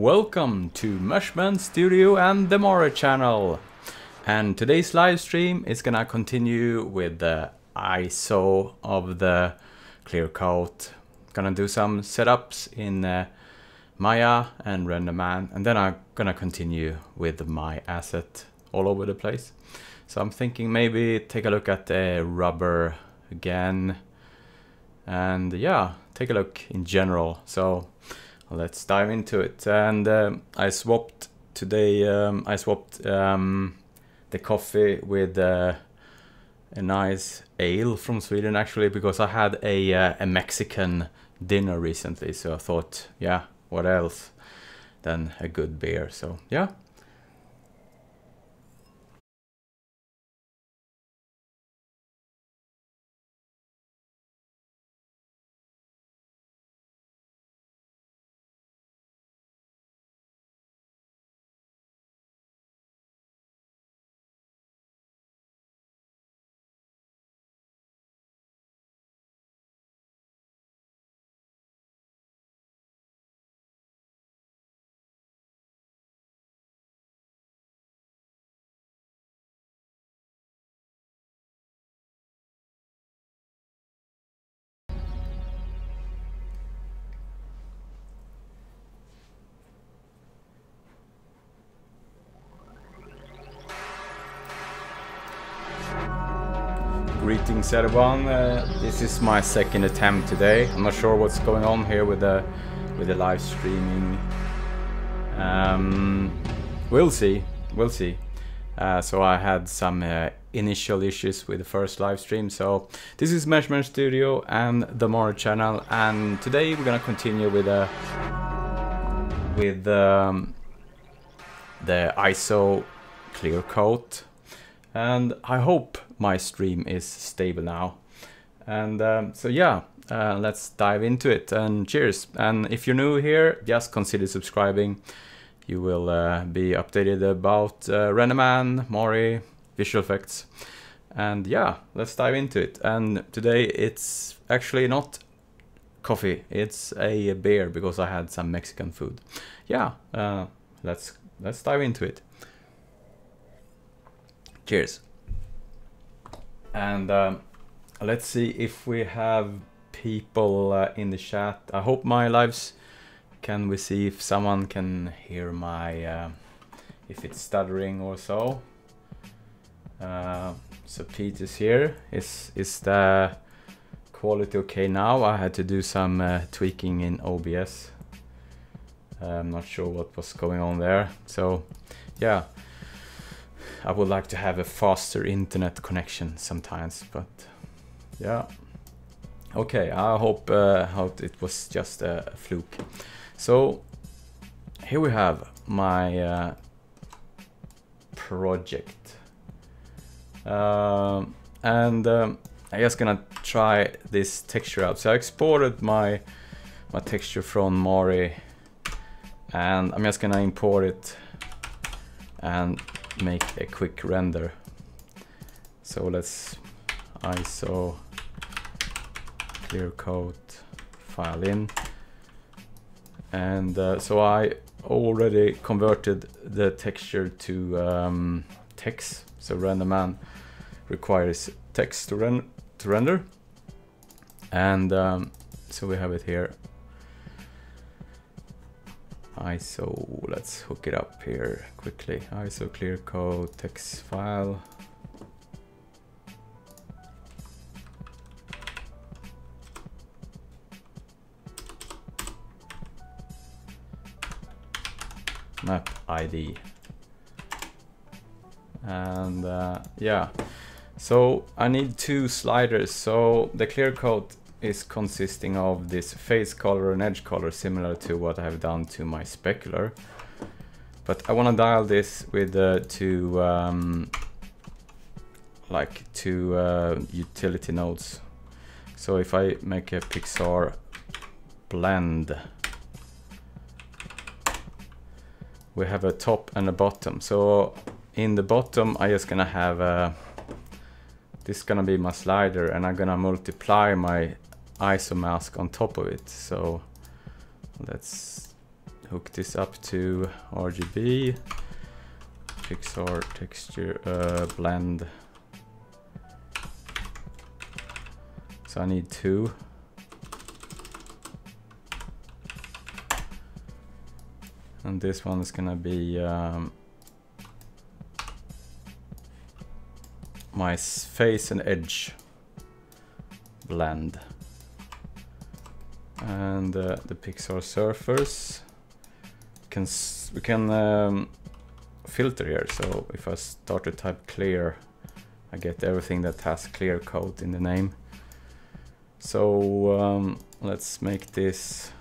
Welcome to Meshmen Studio and the Mora channel. And today's live stream is gonna continue with the ISO of the clear coat. Gonna do some setups in Maya and Renderman, and then I'm gonna continue with my asset all over the place. So I'm thinking maybe take a look at the rubber again, and yeah, take a look in general. So let's dive into it. And I swapped today. I swapped the coffee with a nice ale from Sweden, actually, because I had a Mexican dinner recently. So I thought, yeah, what else than a good beer? So yeah. Greetings everyone, this is my second attempt today. I'm not sure what's going on here with the live streaming. We'll see. So I had some initial issues with the first live stream. So this is Meshmen Studio and the Mora channel, and today we're gonna continue with the ISO clear coat. And I hope my stream is stable now. And so yeah, let's dive into it, and cheers. And if you're new here, just consider subscribing. You will be updated about Renderman, Mori, visual effects. And yeah, let's dive into it. And today it's actually not coffee, it's a beer, because I had some Mexican food. Yeah, let's dive into it. Cheers. And let's see if we have people in the chat. I hope my lives, can we see if someone can hear my if it's stuttering or so. So Pete is here. Is the quality okay now? I had to do some tweaking in OBS. I'm not sure what was going on there. So yeah, I would like to have a faster internet connection sometimes, but yeah. Okay, I hope it was just a fluke. So here we have my project, and I'm just gonna try this texture out. So I exported my texture from Mori, and I'm just gonna import it and make a quick render. So let's ISO clear coat file in, and so I already converted the texture to text. So Renderman requires text to render, and so we have it here. ISO, let's hook it up here quickly. ISO clear coat text file. Map ID. And yeah, so I need two sliders. So the clear coat is consisting of this face color and edge color, similar to what I have done to my specular. But I want to dial this with two utility nodes. So if I make a Pixar blend, we have a top and a bottom. So in the bottom, I just gonna have this is gonna be my slider, and I'm gonna multiply my ISO mask on top of it. So let's hook this up to RGB, Pixar texture, blend. So I need 2. And this one is gonna be my face and edge blend. And the Pixar surface we can filter here. So if I start to type clear, I get everything that has clear coat in the name. So let's make this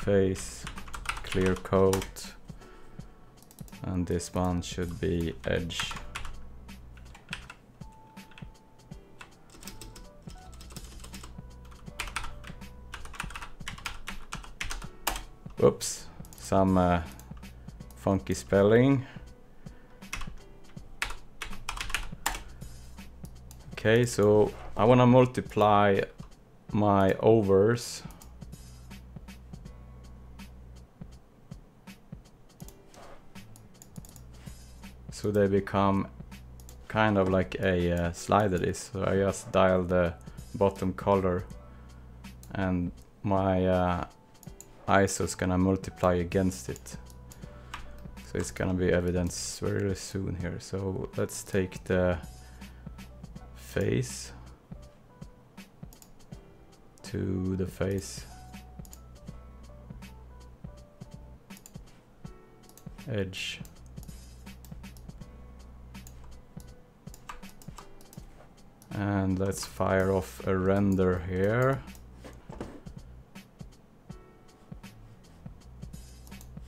face clear coat, and this one should be edge. Oops, some funky spelling. Okay, so I want to multiply my overs. So they become kind of like a slider is. So I just dial the bottom color, and my ISO is gonna multiply against it. So it's gonna be evidence very soon here. So let's take the face to the face, edge, and let's fire off a render here.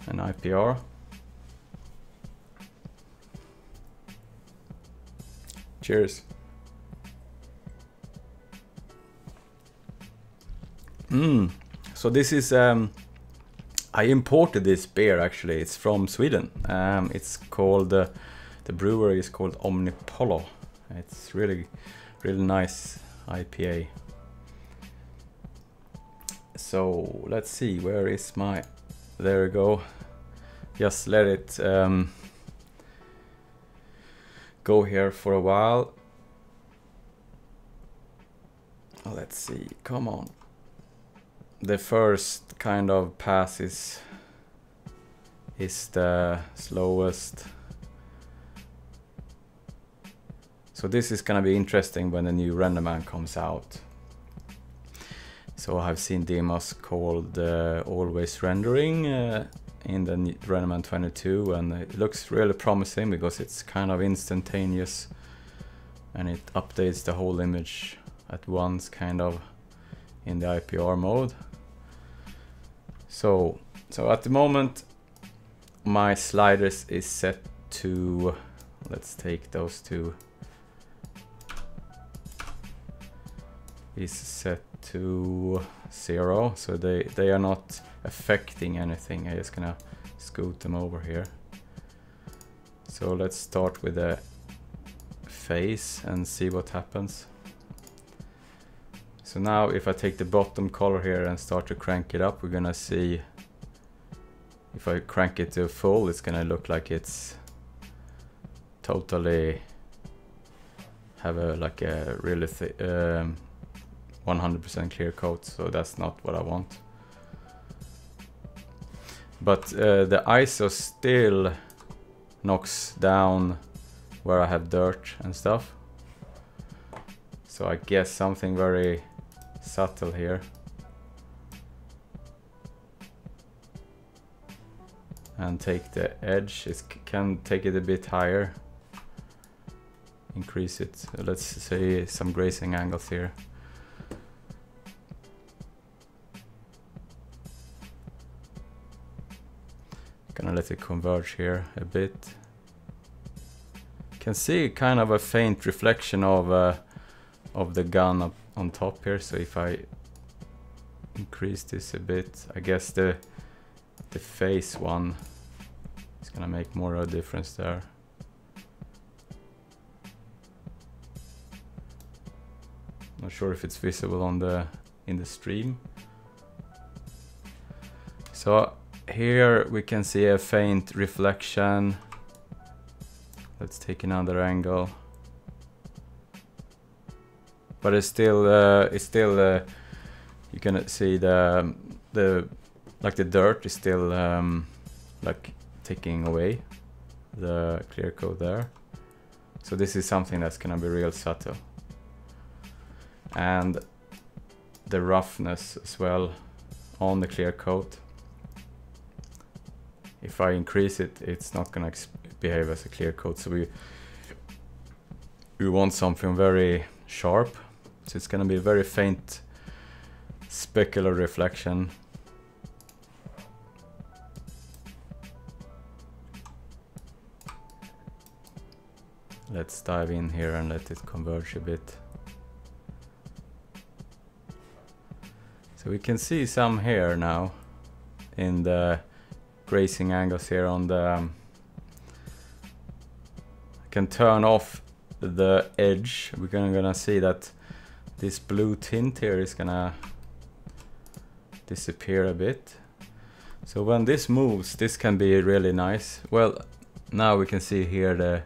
An IPR. Cheers. So this is I imported this beer actually. It's from Sweden. It's called the brewery is called Omnipollo. It's really nice IPA. So let's see, where is my, there we go. Just let it go here for a while. Let's see, come on. The first kind of pass is the slowest. So this is gonna be interesting when the new Renderman comes out. So I've seen demos called Always Rendering in the Renderman 22, and it looks really promising because it's kind of instantaneous and it updates the whole image at once, kind of in the IPR mode. So at the moment my sliders is set to, let's take those two, is set to 0, so they are not affecting anything. I'm just gonna scoot them over here. So let's start with the face and see what happens. So now if I take the bottom color here and start to crank it up, we're gonna see, if I crank it to full, it's gonna look like it's totally have a like a really 100% clear coat, so that's not what I want. But the ISO still knocks down where I have dirt and stuff. So I guess something very subtle here. And take the edge, it can take it a bit higher. Increase it, let's say some grazing angles here. Gonna let it converge here a bit. Can see kind of a faint reflection of the gun up on top here. So if I increase this a bit, I guess the face one is gonna make more of a difference there. Not sure if it's visible on in the stream. So here we can see a faint reflection. Let's take another angle. But it's still you can see the dirt is still like taking away the clear coat there. So this is something that's gonna be real subtle. And the roughness as well on the clear coat. If I increase it, it's not gonna behave as a clear coat. So we want something very sharp. So it's gonna be a very faint specular reflection. Let's dive in here and let it converge a bit. So we can see some here now in the grazing angles here on the... I can turn off the edge. We're gonna see that this blue tint here is gonna disappear a bit. So when this moves, this can be really nice. Well, now we can see here the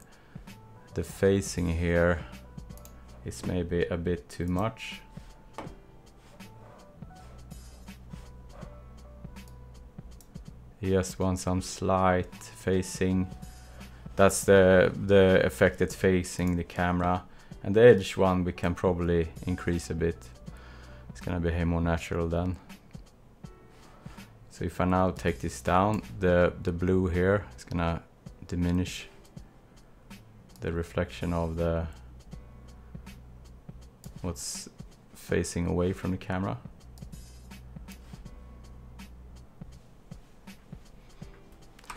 facing here is maybe a bit too much. You just want some slight facing. That's the effect it's facing the camera. And the edge one we can probably increase a bit. It's gonna behave more natural then. So if I now take this down, the blue here is gonna diminish the reflection of the what's facing away from the camera.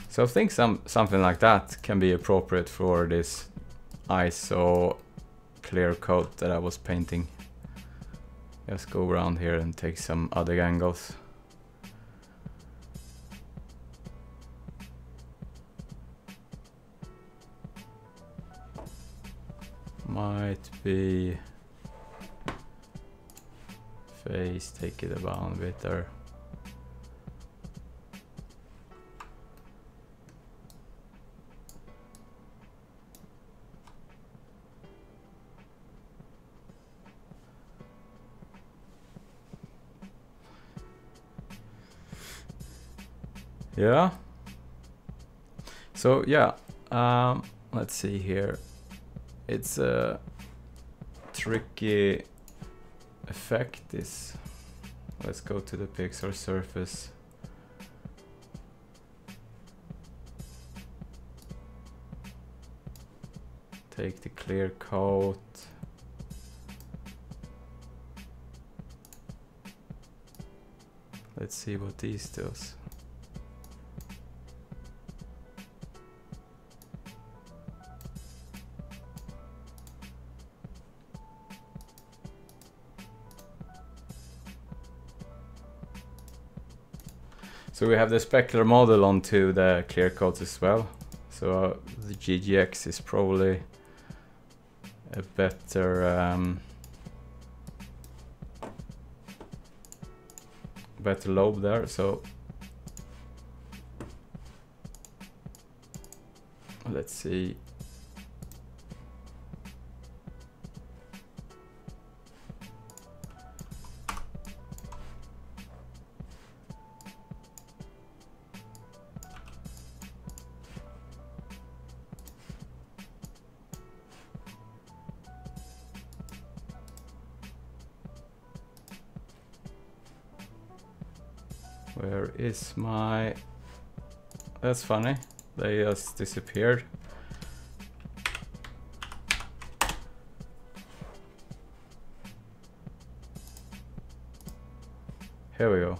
So I think something like that can be appropriate for this ISO clear coat that I was painting. Just go around here and take some other angles. Might be face, take it down a bit there. Yeah. So yeah, let's see here. It's a tricky effect. This. Let's go to the pixel surface. Take the clear coat. Let's see what these does. So we have the specular model onto the clear coats as well. So the GGX is probably a better better lobe there. So let's see. Where is my... That's funny. They just disappeared. Here we go.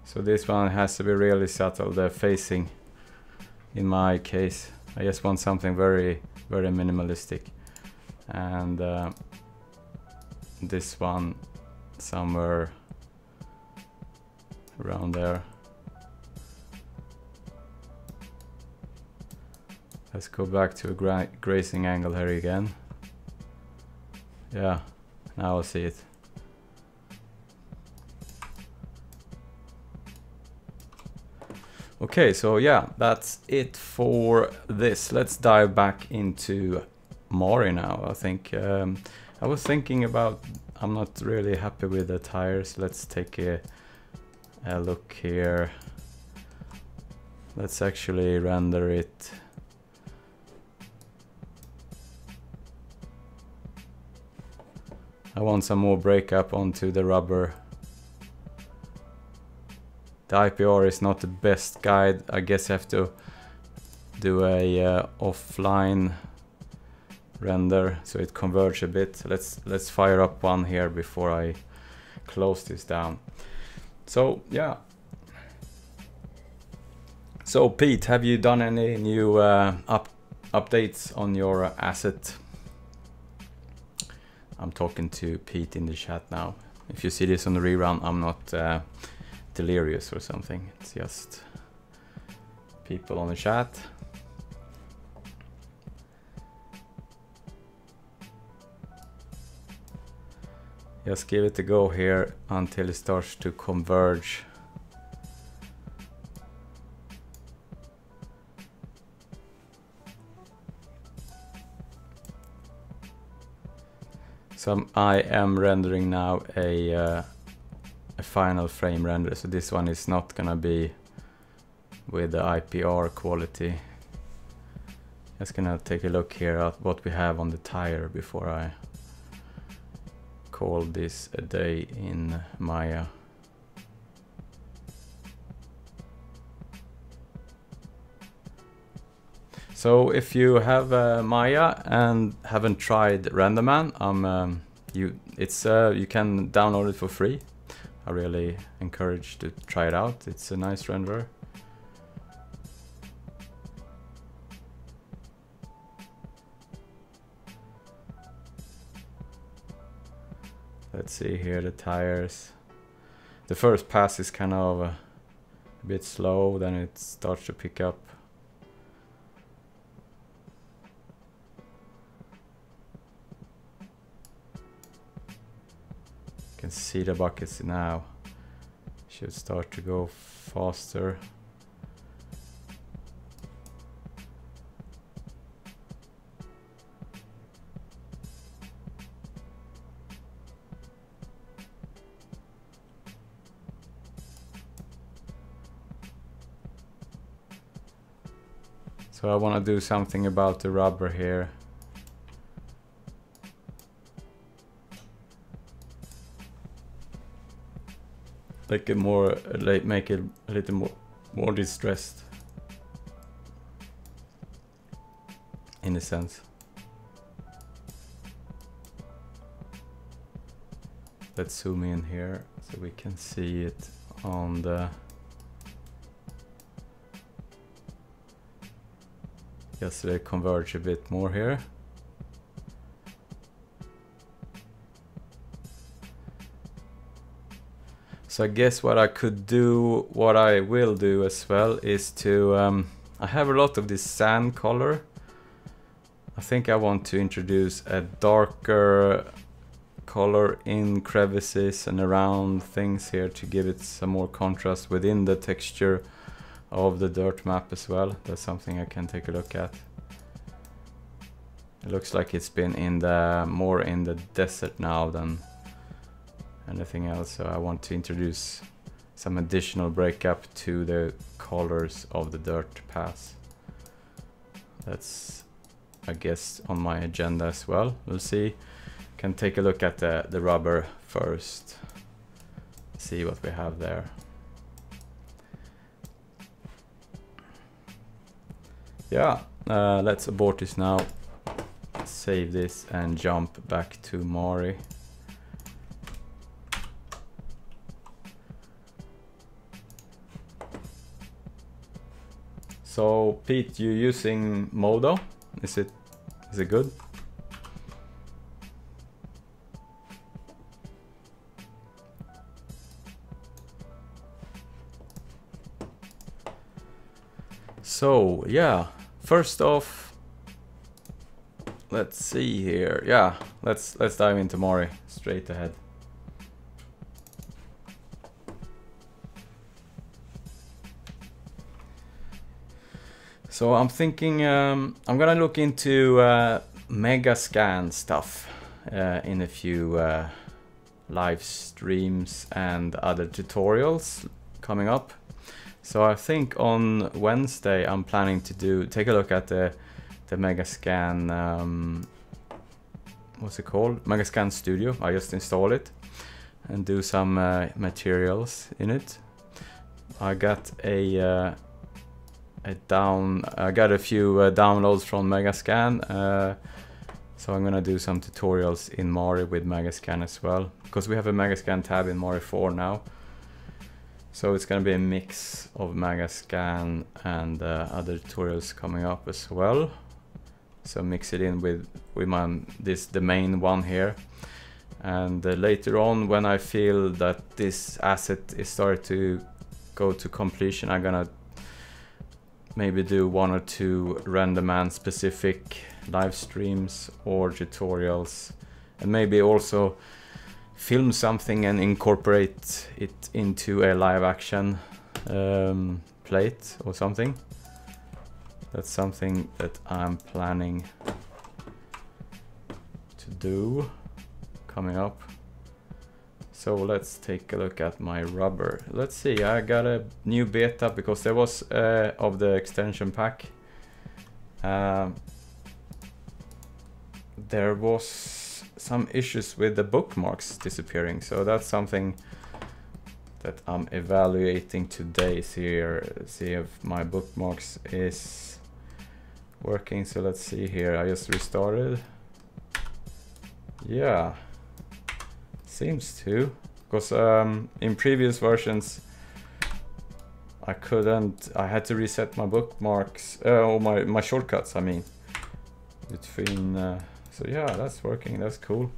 So this one has to be really subtle, the facing. In my case, I just want something very, very minimalistic. And this one somewhere around there. Let's go back to a grazing angle here again. Yeah, now I see it. Okay, so yeah, that's it for this. Let's dive back into Mori now. I think I was thinking about, I'm not really happy with the tires. Let's take a look here. Let's actually render it. I want some more breakup onto the rubber. The IPR is not the best guide. I guess I have to do a offline render so it converges a bit. Let's fire up one here before I close this down. So yeah. So Pete, have you done any new updates on your asset? I'm talking to Pete in the chat now. If you see this on the rerun, I'm not delirious or something. It's just people on the chat. Just give it a go here until it starts to converge. So I am rendering now a final frame render. So this one is not gonna be with the IPR quality. Just gonna take a look here at what we have on the tire before I call this a day in Maya. So if you have Maya and haven't tried Renderman, you can download it for free. I really encourage to try it out. It's a nice renderer. Let's see here the tires. The first pass is kind of a bit slow, then it starts to pick up. You can see the buckets now. Should start to go faster. So I want to do something about the rubber here. Make it a little more distressed, in a sense. Let's zoom in here so we can see it on the. Just converge a bit more here. So I guess what I could do, what I will do as well, is to, I have a lot of this sand color. I think I want to introduce a darker color in crevices and around things here to give it some more contrast within the texture of the dirt map as well. That's something I can take a look at. It looks like it's been in the more in the desert now than anything else, so I want to introduce some additional breakup to the colors of the dirt pass. That's, I guess, on my agenda as well. We'll see. Can take a look at the rubber first. See what we have there. Yeah, let's abort this now. Save this and jump back to Mori. So Pete, you using Modo? Is it good? So yeah, first off, let's see here. Yeah, let's dive into Mori straight ahead. So I'm thinking I'm gonna look into Manga Scan stuff in a few live streams and other tutorials coming up. So I think on Wednesday I'm planning to take a look at the Manga Scan, what's it called? Manga Scan Studio. I just install it and do some materials in it. I got a few downloads from Manga Scan, so I'm gonna do some tutorials in Mori with Manga Scan as well, because we have a Manga Scan tab in Mori 4 now. So it's gonna be a mix of Manga Scan and other tutorials coming up as well. So mix it in with the main one here, and later on when I feel that this asset is starting to go to completion, I'm gonna maybe do 1 or 2 Renderman specific live streams or tutorials, and maybe also film something and incorporate it into a live action plate or something. That's something that I'm planning to do coming up. So let's take a look at my rubber. Let's see, I got a new beta because there was of the extension pack. There was some issues with the bookmarks disappearing, so that's something that I'm evaluating today. See if my bookmarks is working. So let's see here. I just restarted. Yeah. Seems to, because in previous versions I had to reset my bookmarks, or my shortcuts, I mean, between, so yeah, that's working, that's cool.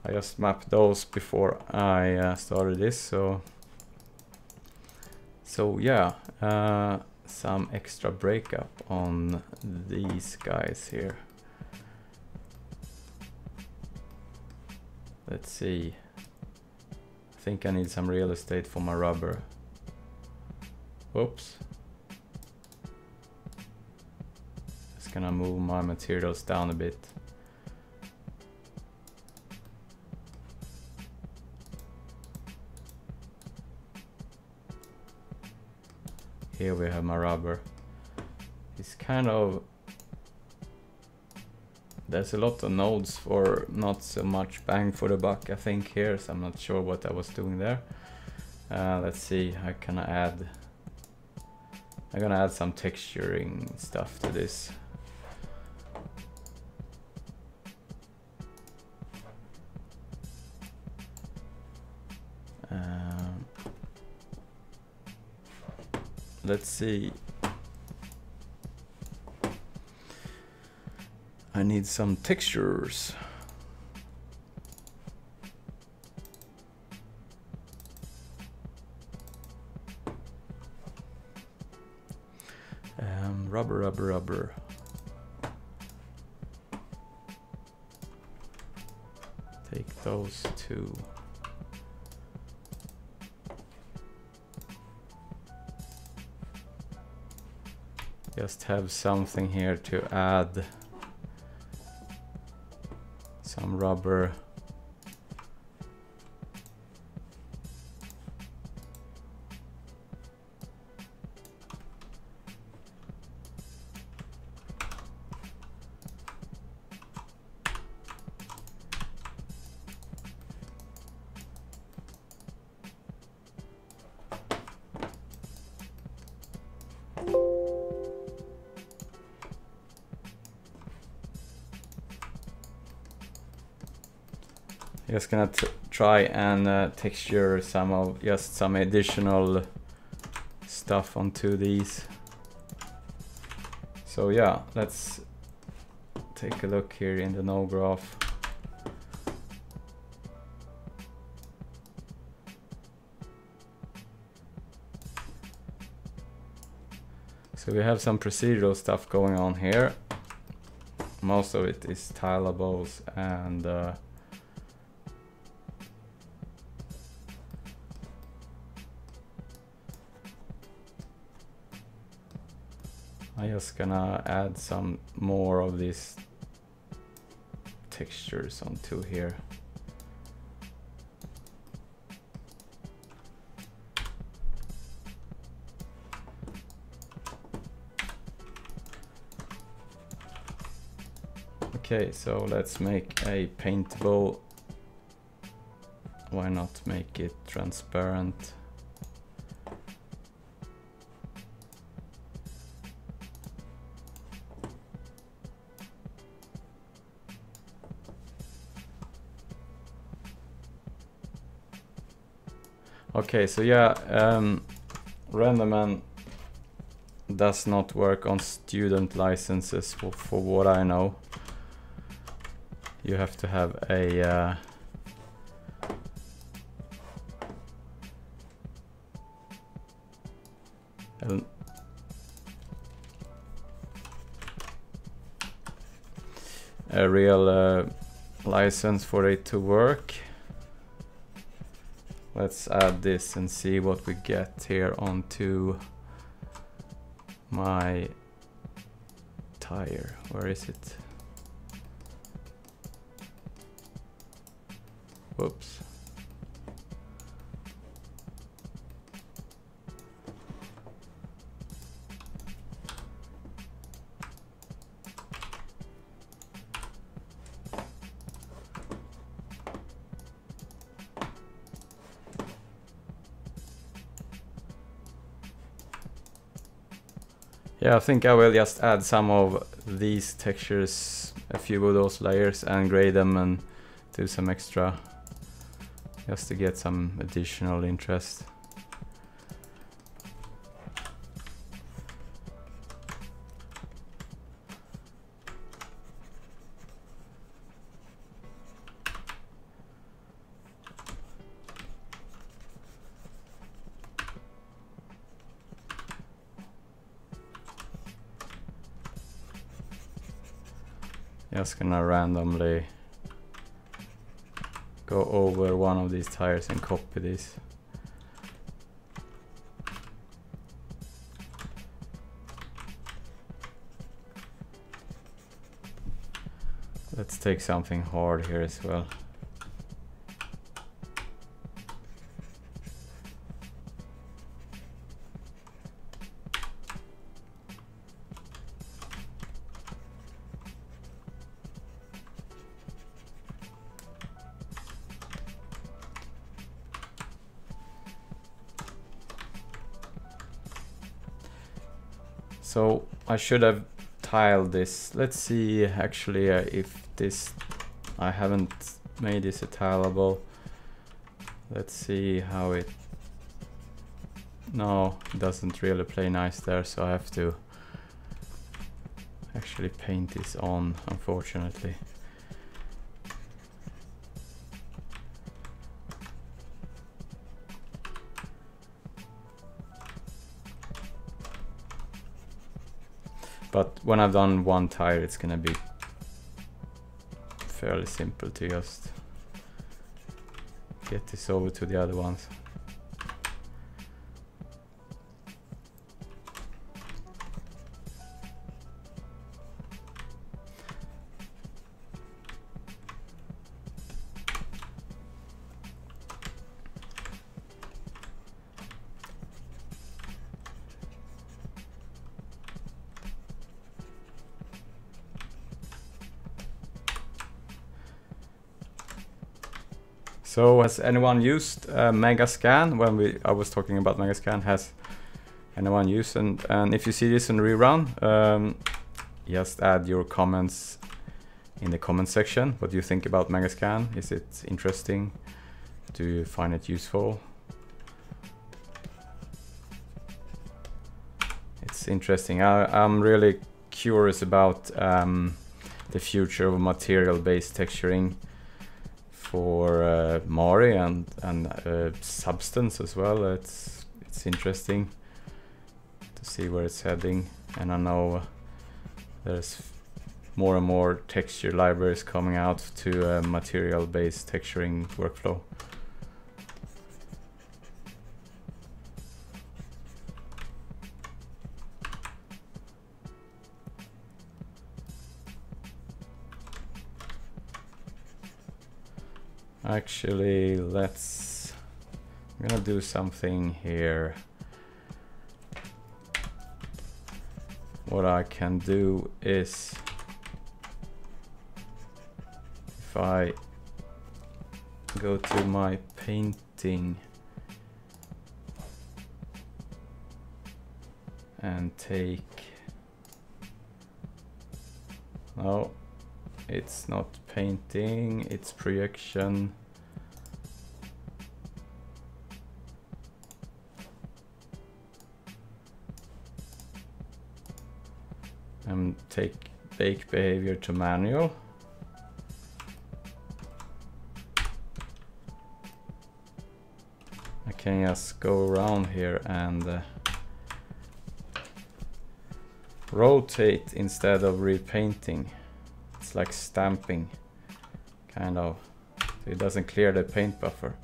I just mapped those before I started this, so yeah, some extra breakup on these guys here. Let's see. I think I need some real estate for my rubber. Whoops. Just gonna move my materials down a bit. Here we have my rubber. It's kind of, there's a lot of nodes for not so much bang for the buck, I think, here, so I'm not sure what I was doing there. Let's see, I'm gonna add some texturing stuff to this. Let's see. I need some textures. Rubber. Take those two. Just have something here to add. Some rubber. Just gonna try and texture some additional stuff onto these. So yeah, let's take a look here in the node graph. So we have some procedural stuff going on here. most of it is tileables, and I'm just gonna add some more of these textures onto here. Okay, so let's make a paintable. Why not make it transparent? Okay, so yeah, Renderman does not work on student licenses for what I know. You have to have a real license for it to work. Let's add this and see what we get here onto my tire. Where is it? Whoops. Yeah, I think I will just add some of these textures, a few of those layers, and grade them and do some extra, just to get some additional interest. Just gonna randomly go over one of these tires and copy this. Let's take something hard here as well. So I should have tiled this. Let's see actually if this, I haven't made this a tileable. Let's see how it, no, it doesn't really play nice there, so I have to actually paint this on, unfortunately. But when I've done one tire, it's gonna be fairly simple to just get this over to the other ones. So has anyone used Manga Scan? When I was talking about Manga Scan, has anyone used? And if you see this in rerun, just add your comments in the comment section. What do you think about Manga Scan? Is it interesting? Do you find it useful? It's interesting. I'm really curious about the future of material-based texturing for Mari and Substance as well. It's interesting to see where it's heading, and I know there's more and more texture libraries coming out to a material-based texturing workflow. Actually, I'm gonna do something here. What I can do is, if I go to my painting and take, no, it's not painting, it's projection. And take bake behavior to manual. I can just go around here and rotate instead of repainting. It's like stamping, kind of. So it doesn't clear the paint buffer.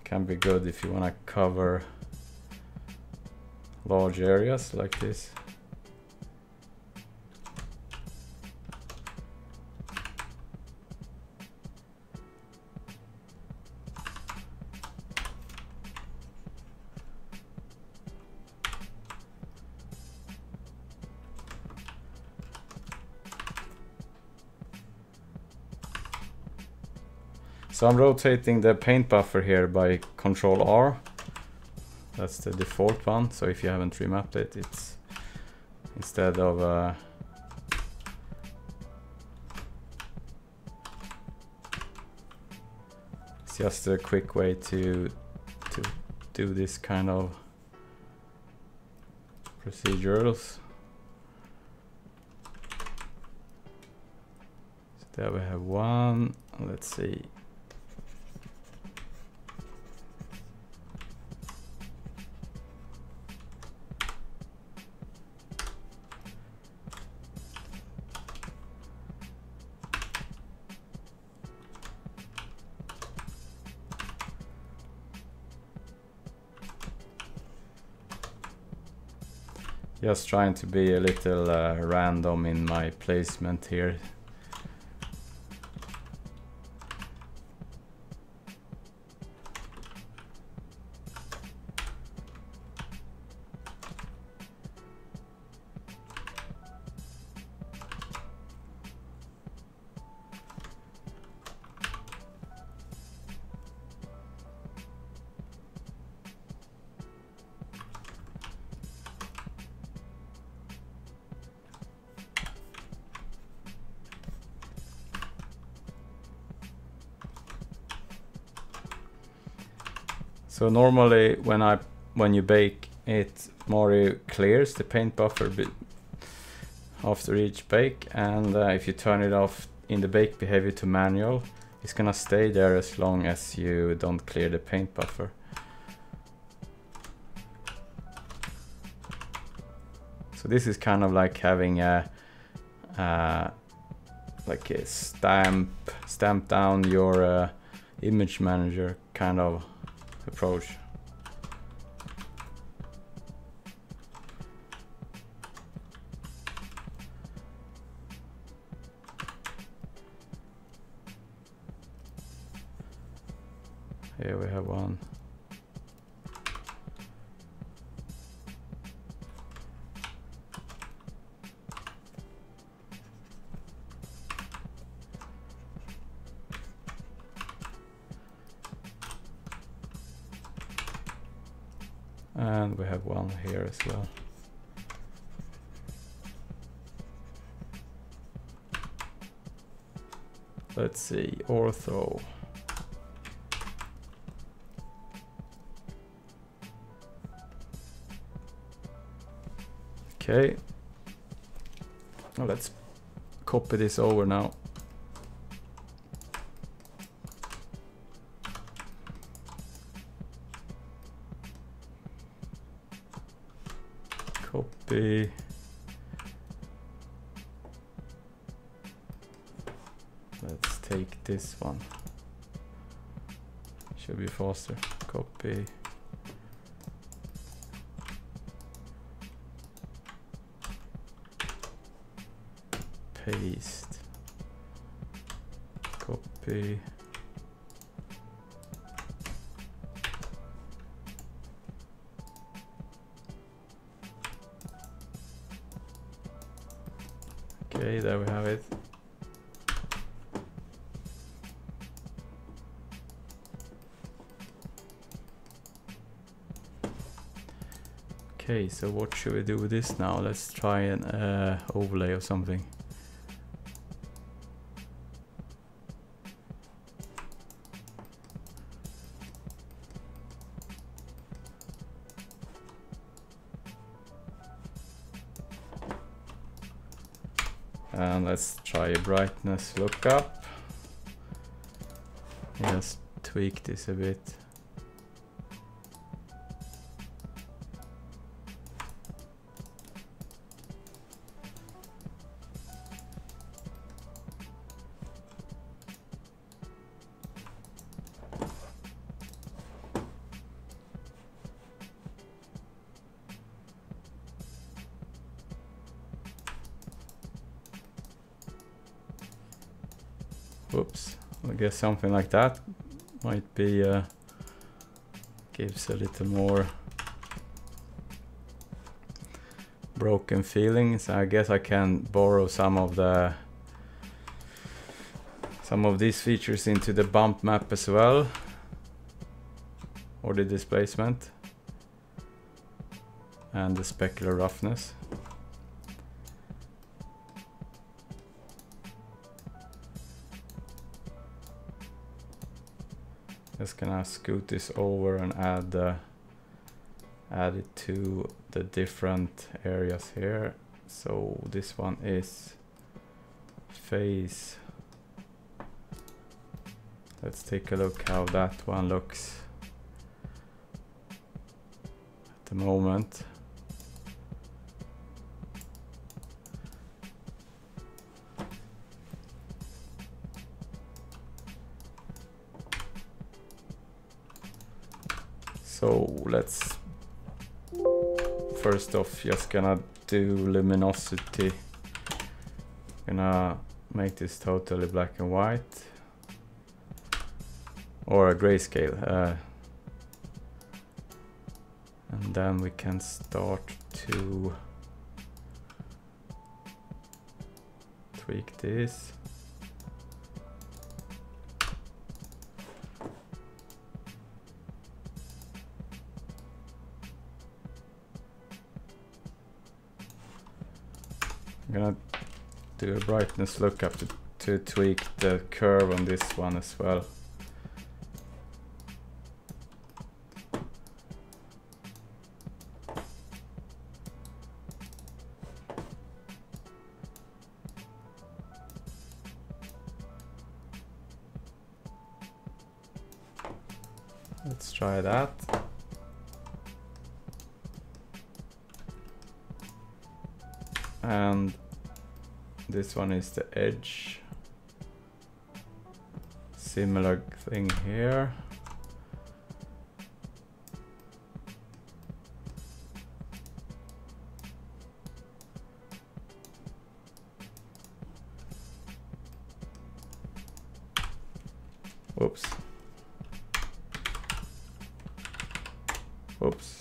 Can be good if you want to cover large areas like this. So I'm rotating the paint buffer here by Control R. That's the default one. So if you haven't remapped it, it's instead of it's just a quick way to do this kind of procedures. So there we have one. Let's see. Just trying to be a little random in my placement here. So normally when you bake, it more clears the paint buffer bit after each bake, and if you turn it off in the bake behavior to manual, it's gonna stay there as long as you don't clear the paint buffer. So this is kind of like having a stamp down your image manager kind of approach. Here we have one. And we have one here as well. Let's see, ortho. Okay. Well, let's copy this over now. Copy. Let's take this one. Should be faster. Copy. Paste. Copy. Okay, there we have it. Okay, so what should we do with this now? Let's try an overlay or something. And let's try a brightness lookup. Just tweak this a bit. Whoops, I guess something like that might be gives a little more broken feeling. So I guess I can borrow some of these features into the bump map as well, or the displacement and the specular roughness. Just gonna scoot this over and add it to the different areas here. So this one is phase. Let's take a look how that one looks at the moment. So let's first off just gonna do luminosity. Gonna make this totally black and white, or a grayscale, and then we can start to tweak this. I'm gonna do a brightness lookup to tweak the curve on this one as well. Let's try that. And this one is the edge. Similar thing here. Whoops. Whoops.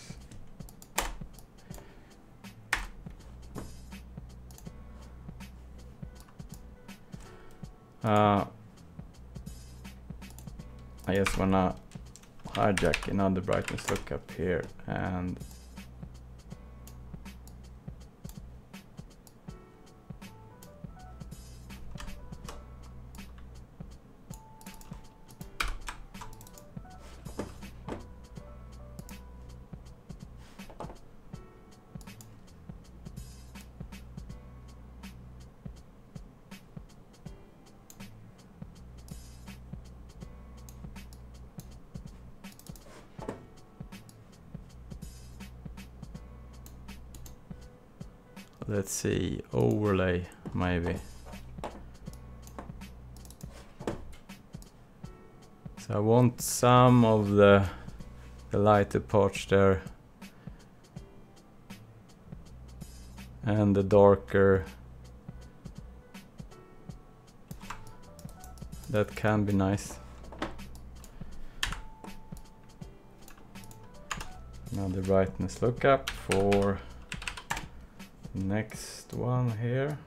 I just wanna hijack another brightness lookup here and let's see, overlay maybe. So I want some of the lighter parts there and the darker. That can be nice. Now the brightness lookup for next one here.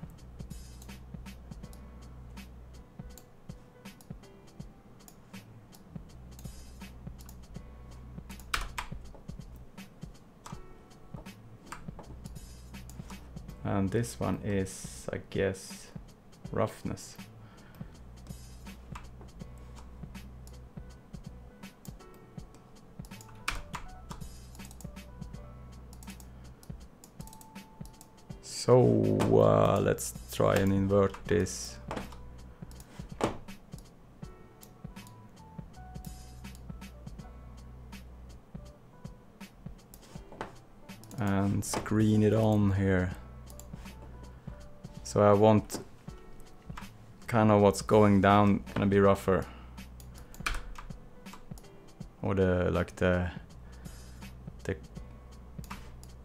And this one is, I guess, roughness. So let's try and invert this. And screen it on here. So I want kind of what's going down gonna be rougher. Or the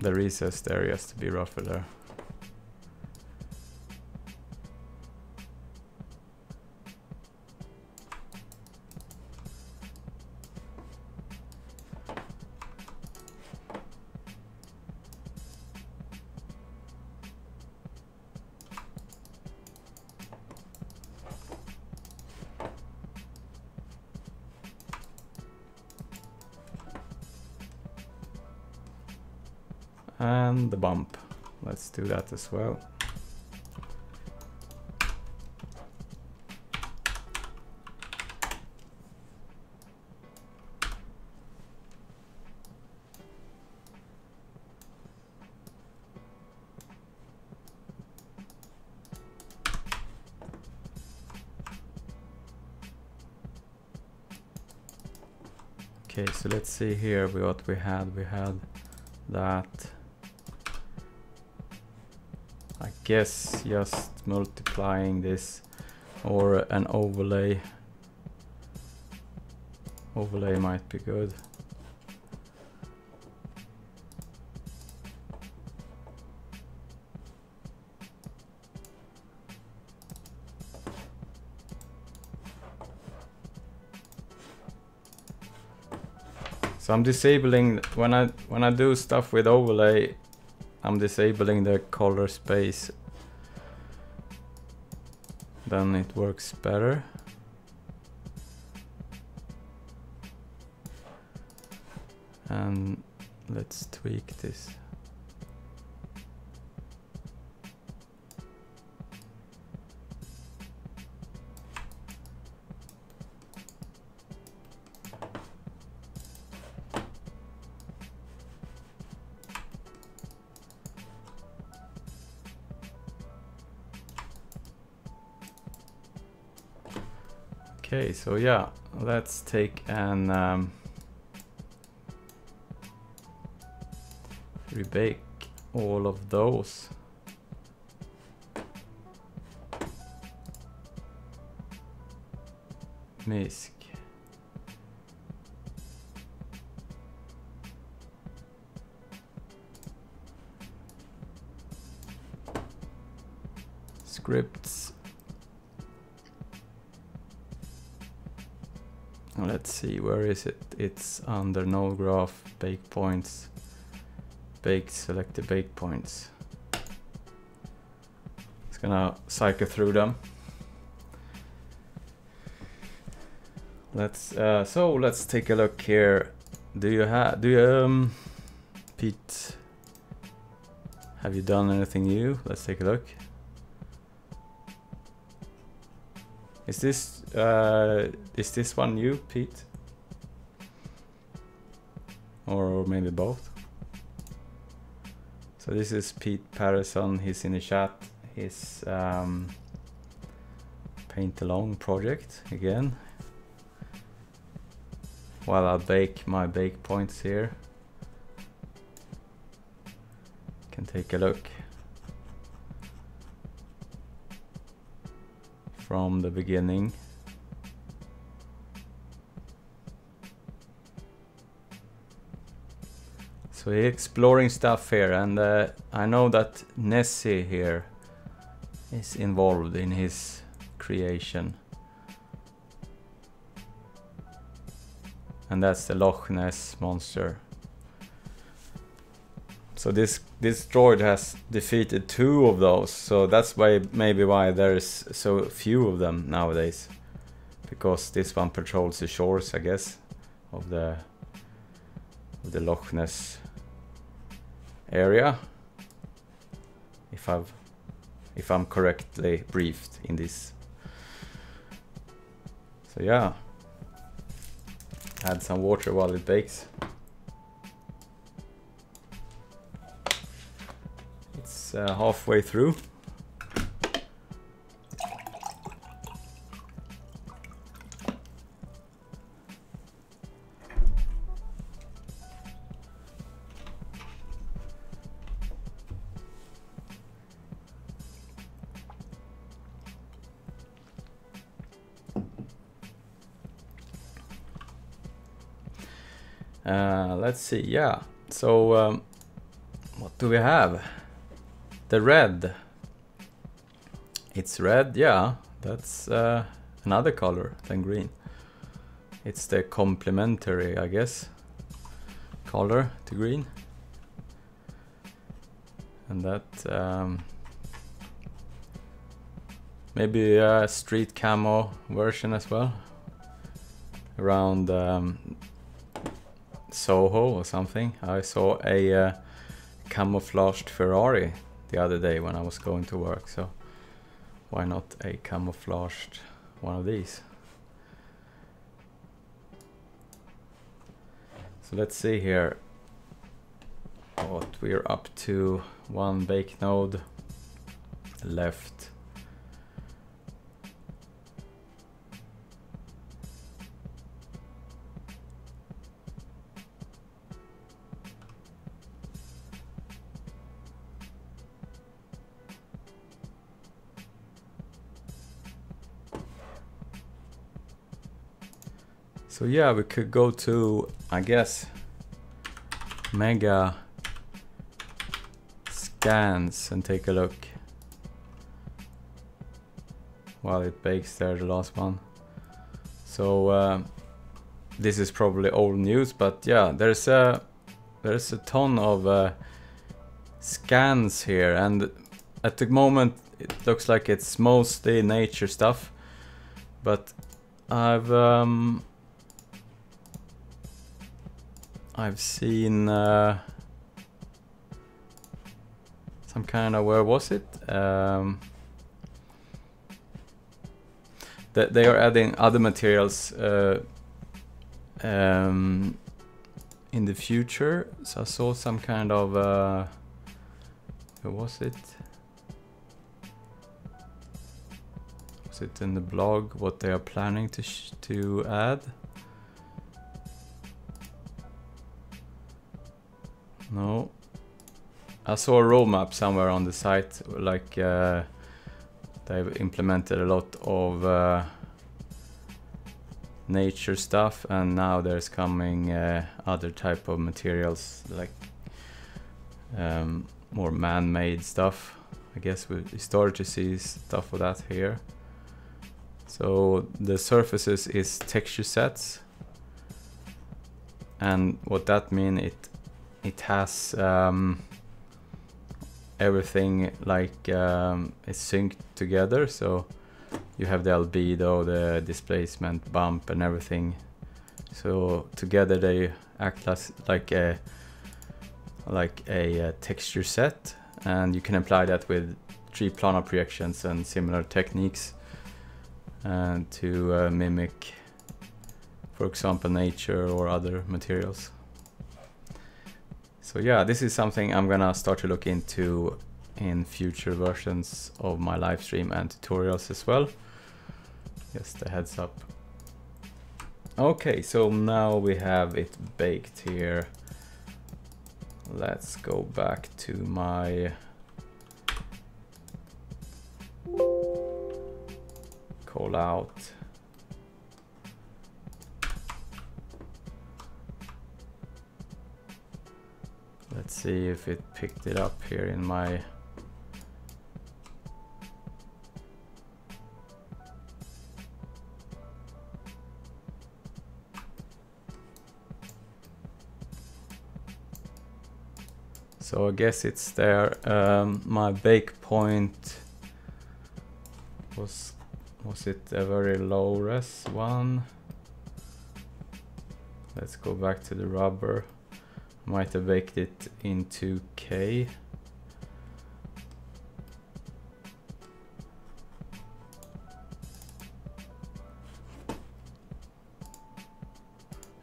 recessed areas to be rougher there. And the bump. Let's do that as well. Okay, so let's see here what we had. We had that. I guess just multiplying this or an overlay. Overlay might be good. So I'm disabling when I do stuff with overlay. I'm disabling the color space. Then it works better. And let's tweak this. Okay, so yeah, let's take and rebake all of those. Misc. Scripts. Let's see, where is it? It's under node graph, bake points, bake, select the bake points. It's gonna cycle through them. Let's so let's take a look here. Pete, have you done anything new? Let's take a look. Is this one new, Pete? Or maybe both? So this is Pete Patterson, he's in the chat. His paint along project again. While I bake my bake points here. Can take a look. From the beginning. So he's exploring stuff here, and I know that Nessie here is involved in his creation. And that's the Loughness monster. So this droid has defeated 2 of those, so that's why maybe why there's so few of them nowadays. Because this one patrols the shores, I guess, of the Loughness area. If I'm correctly briefed in this. So yeah. Add some water while it bakes. It's halfway through. Let's see, yeah. So what do we have? The red. It's red, yeah. That's another color than green. It's the complementary, I guess, color to green. And that maybe a street camo version as well. Around Soho or something. I saw a camouflaged Ferrari the other day when I was going to work, so why not a camouflaged one of these? So let's see here what we're up to. 1 bake node left. So yeah, we could go to, I guess, Manga Scans and take a look while it bakes there, the last one. So this is probably old news, but yeah, there's a ton of scans here, and at the moment it looks like it's mostly nature stuff, but I've seen some kind of, where was it? That they are adding other materials in the future. So I saw some kind of where was it? Was it in the blog what they are planning to add? No, I saw a roadmap somewhere on the site, like they've implemented a lot of nature stuff, and now there's coming other type of materials, like more man-made stuff. I guess we started to see stuff of that here. So the surfaces is texture sets, and what that means, it has everything like is synced together, so you have the albedo, the displacement, bump, and everything. So together they act like a texture set, and you can apply that with 3 planar projections and similar techniques, and to mimic, for example, nature or other materials. So yeah, this is something I'm gonna start to look into in future versions of my live stream and tutorials as well. Just a heads up. Okay, so now we have it baked here. Let's go back to my call out. Let's see if it picked it up here in my... So I guess it's there. My bake point was it a very low res one? Let's go back to the rubber. Might have baked it in 2K.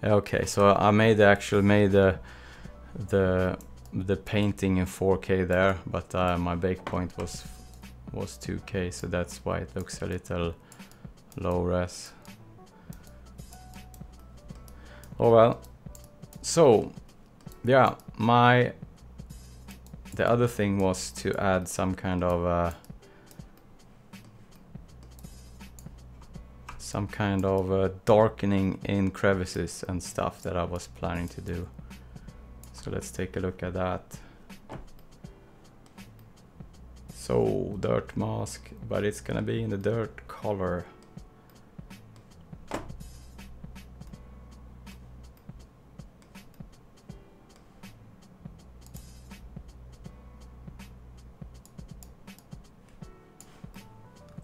Okay, so I made the painting in 4K there, but my bake point was 2K, so that's why it looks a little low res. Oh well. So yeah, the other thing was to add some kind of darkening in crevices and stuff that I was planning to do. So let's take a look at that. So dirt mask, but it's gonna be in the dirt color.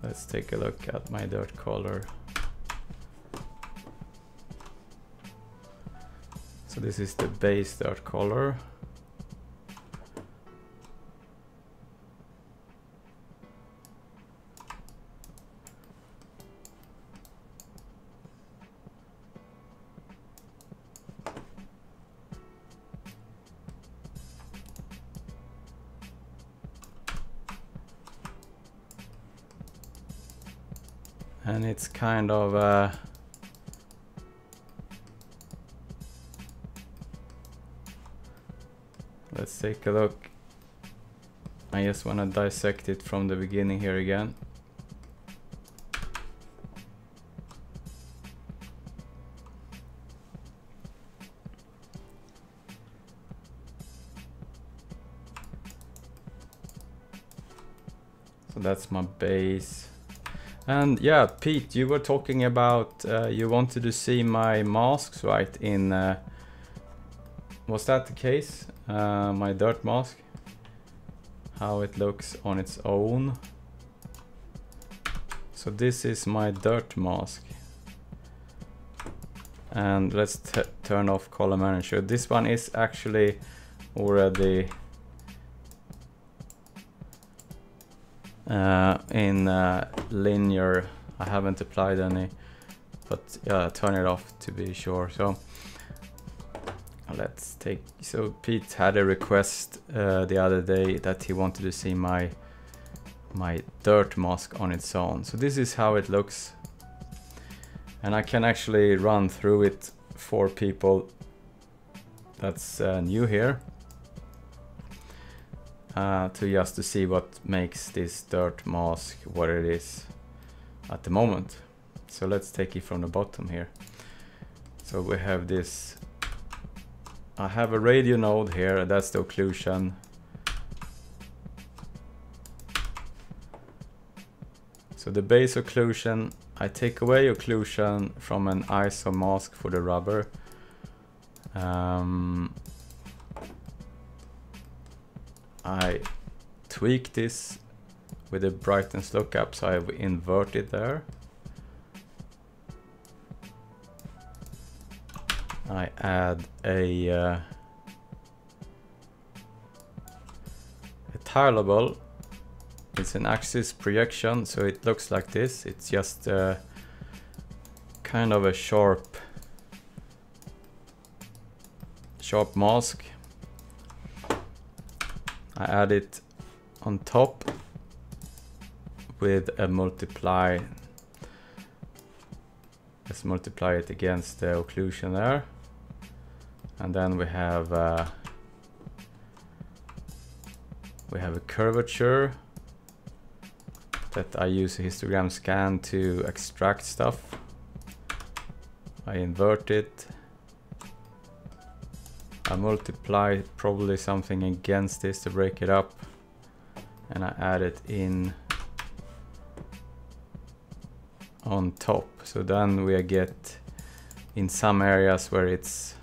Let's take a look at my dirt color. So this is the base dirt color. And it's kind of let's take a look. I just want to dissect it from the beginning here again. So that's my base. And yeah, Pete, you were talking about you wanted to see my masks, right? In was that the case? My dirt mask, how it looks on its own. So this is my dirt mask, and let's turn off color manager. This one is actually already in linear. I haven't applied any, but turn it off to be sure. So let's take, so Pete had a request the other day that he wanted to see my dirt mask on its own. So this is how it looks, and I can actually run through it for people that's new here. To see what makes this dirt mask what it is at the moment. So let's take it from the bottom here. So we have this, I have a radio node here, that's the occlusion. So the base occlusion, I take away occlusion from an ISO mask for the rubber. I tweak this with a brightness lookup, so I invert it there. I add a tileable. It's an axis projection, so it looks like this. It's just kind of a sharp mask. I add it on top with a multiply. Let's multiply it against the occlusion there, and then we have a curvature that I use a histogram scan to extract stuff. I invert it. I multiply probably something against this to break it up, and I add it in on top. So then we get in some areas where it's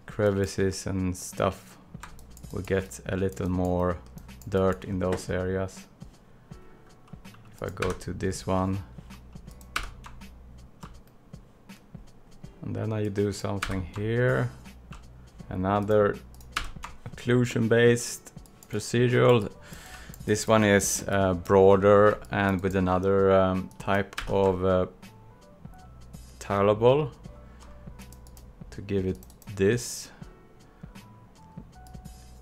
crevices and stuff, we get a little more dirt in those areas. If I go to this one, and then I do something here, another occlusion based procedural. This one is broader and with another type of tileable to give it this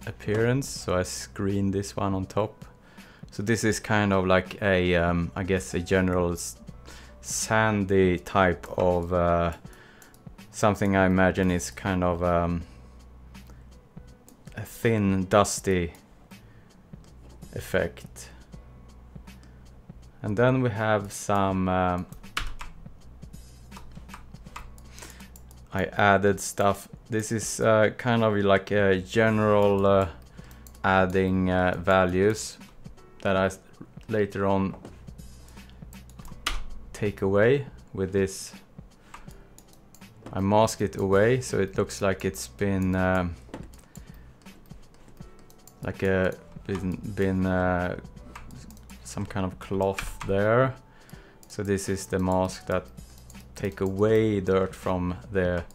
appearance. So I screen this one on top. So this is kind of like a I guess a general sandy type of something I imagine is kind of a thin dusty effect. And then we have some I added stuff. This is kind of like a general adding values that I later on take away with this. I mask it away so it looks like it's been like a been some kind of cloth there. So this is the mask that take away dirt from the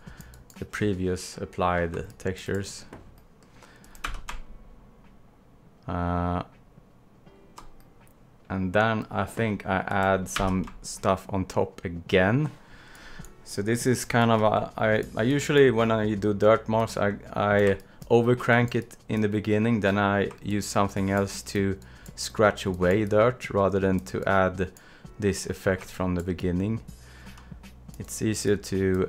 previous applied textures. And then I think I add some stuff on top again. So this is kind of I usually, when I do dirt marks, I overcrank it in the beginning, then I use something else to scratch away dirt rather than to add this effect from the beginning. It's easier to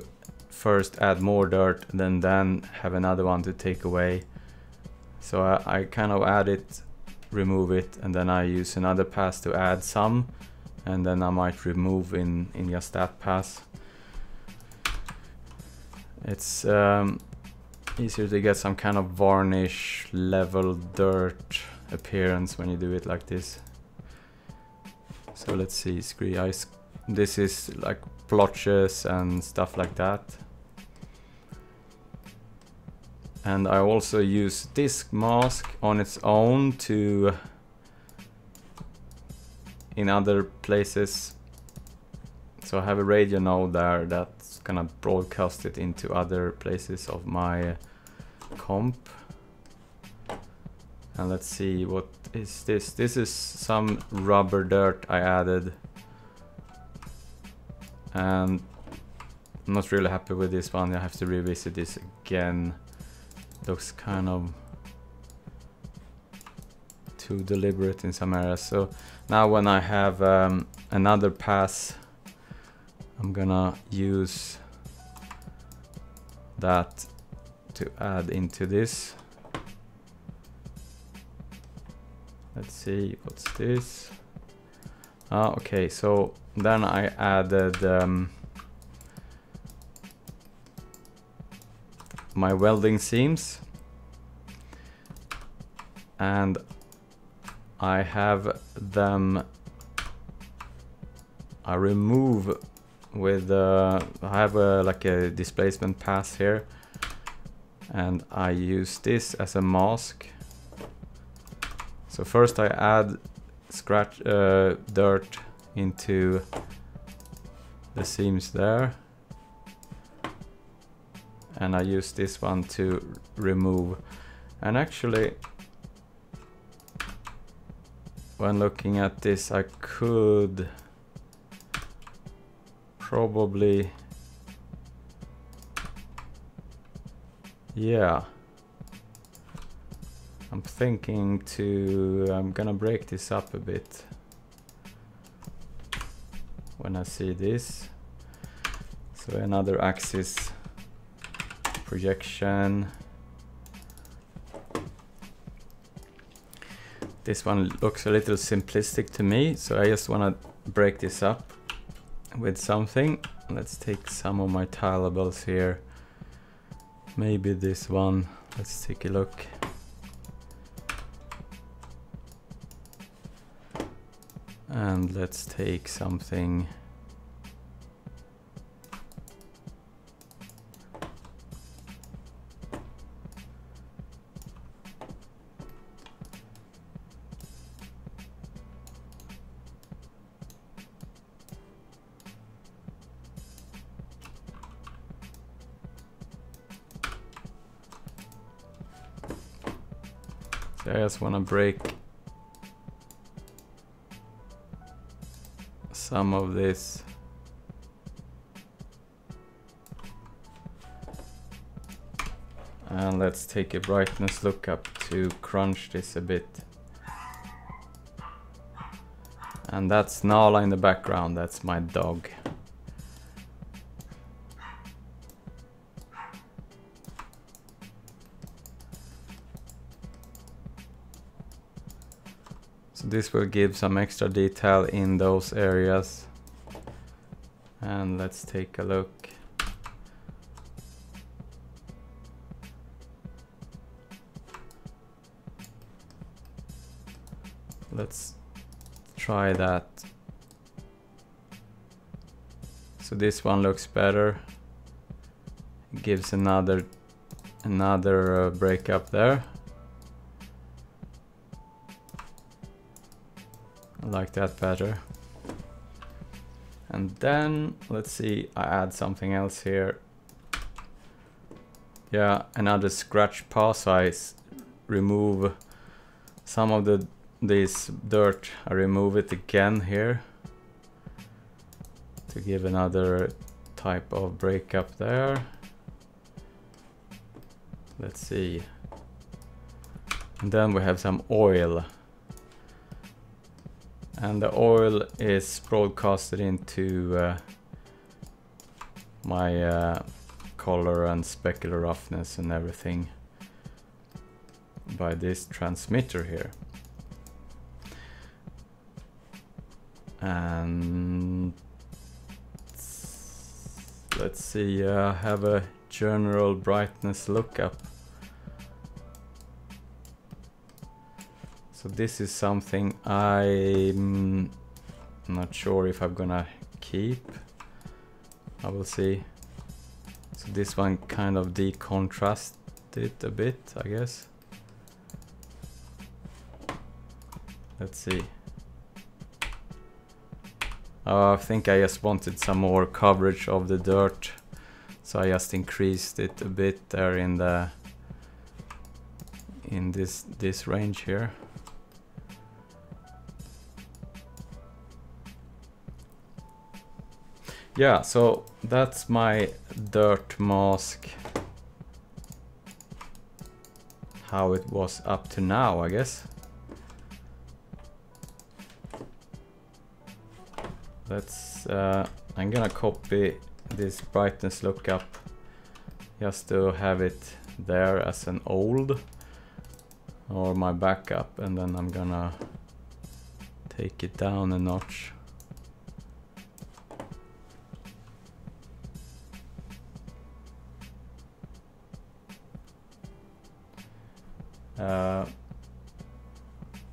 first add more dirt and then have another one to take away. So I kind of add it, remove it, and then I use another pass to add some, and then I might remove in just that pass. It's easier to get some kind of varnish level dirt appearance when you do it like this. So let's see, this is like blotches and stuff like that. And I also use disk mask on its own to in other places. So I have a radio node there that's gonna broadcast it into other places of my comp. And let's see, what is this? This is some rubber dirt I added. And I'm not really happy with this one. I have to revisit this again. Looks kind of too deliberate in some areas. So now when I have another pass, I'm gonna use that to add into this. Let's see, what's this? Okay, so then I added my welding seams, and I have them, I remove with I have like a displacement pass here, and I use this as a mask. So first I add dirt into the seams there, and I use this one to remove. And actually, when looking at this, I could probably, yeah, I'm thinking I'm gonna break this up a bit when I see this. So another axis projection. This one looks a little simplistic to me, so I just want to break this up with something. Let's take some of my tileables here. maybe this one. Let's take a look. And let's take something. So I just want to break some of this. And let's take a brightness lookup to crunch this a bit. And that's Nala in the background, that's my dog. So this will give some extra detail in those areas. And let's take a look. Let's try that. So this one looks better. It gives another breakup there. I like that better. And then let's see, I add something else here. Yeah, another scratch pass. I remove some of this dirt. I remove it again here to give another type of breakup there. Let's see. And then we have some oil. And the oil is broadcasted into my color and specular roughness and everything by this transmitter here. And let's see, I have a general brightness lookup. So this is something I'm not sure if I'm gonna keep. I will see. So this one kind of decontrasted a bit, I guess. Let's see. I think I just wanted some more coverage of the dirt, so I just increased it a bit there in this range here. Yeah, so that's my dirt mask. How it was up to now, I guess. Let's I'm gonna copy this brightness lookup just to have it there as an old or my backup, and then I'm gonna take it down a notch.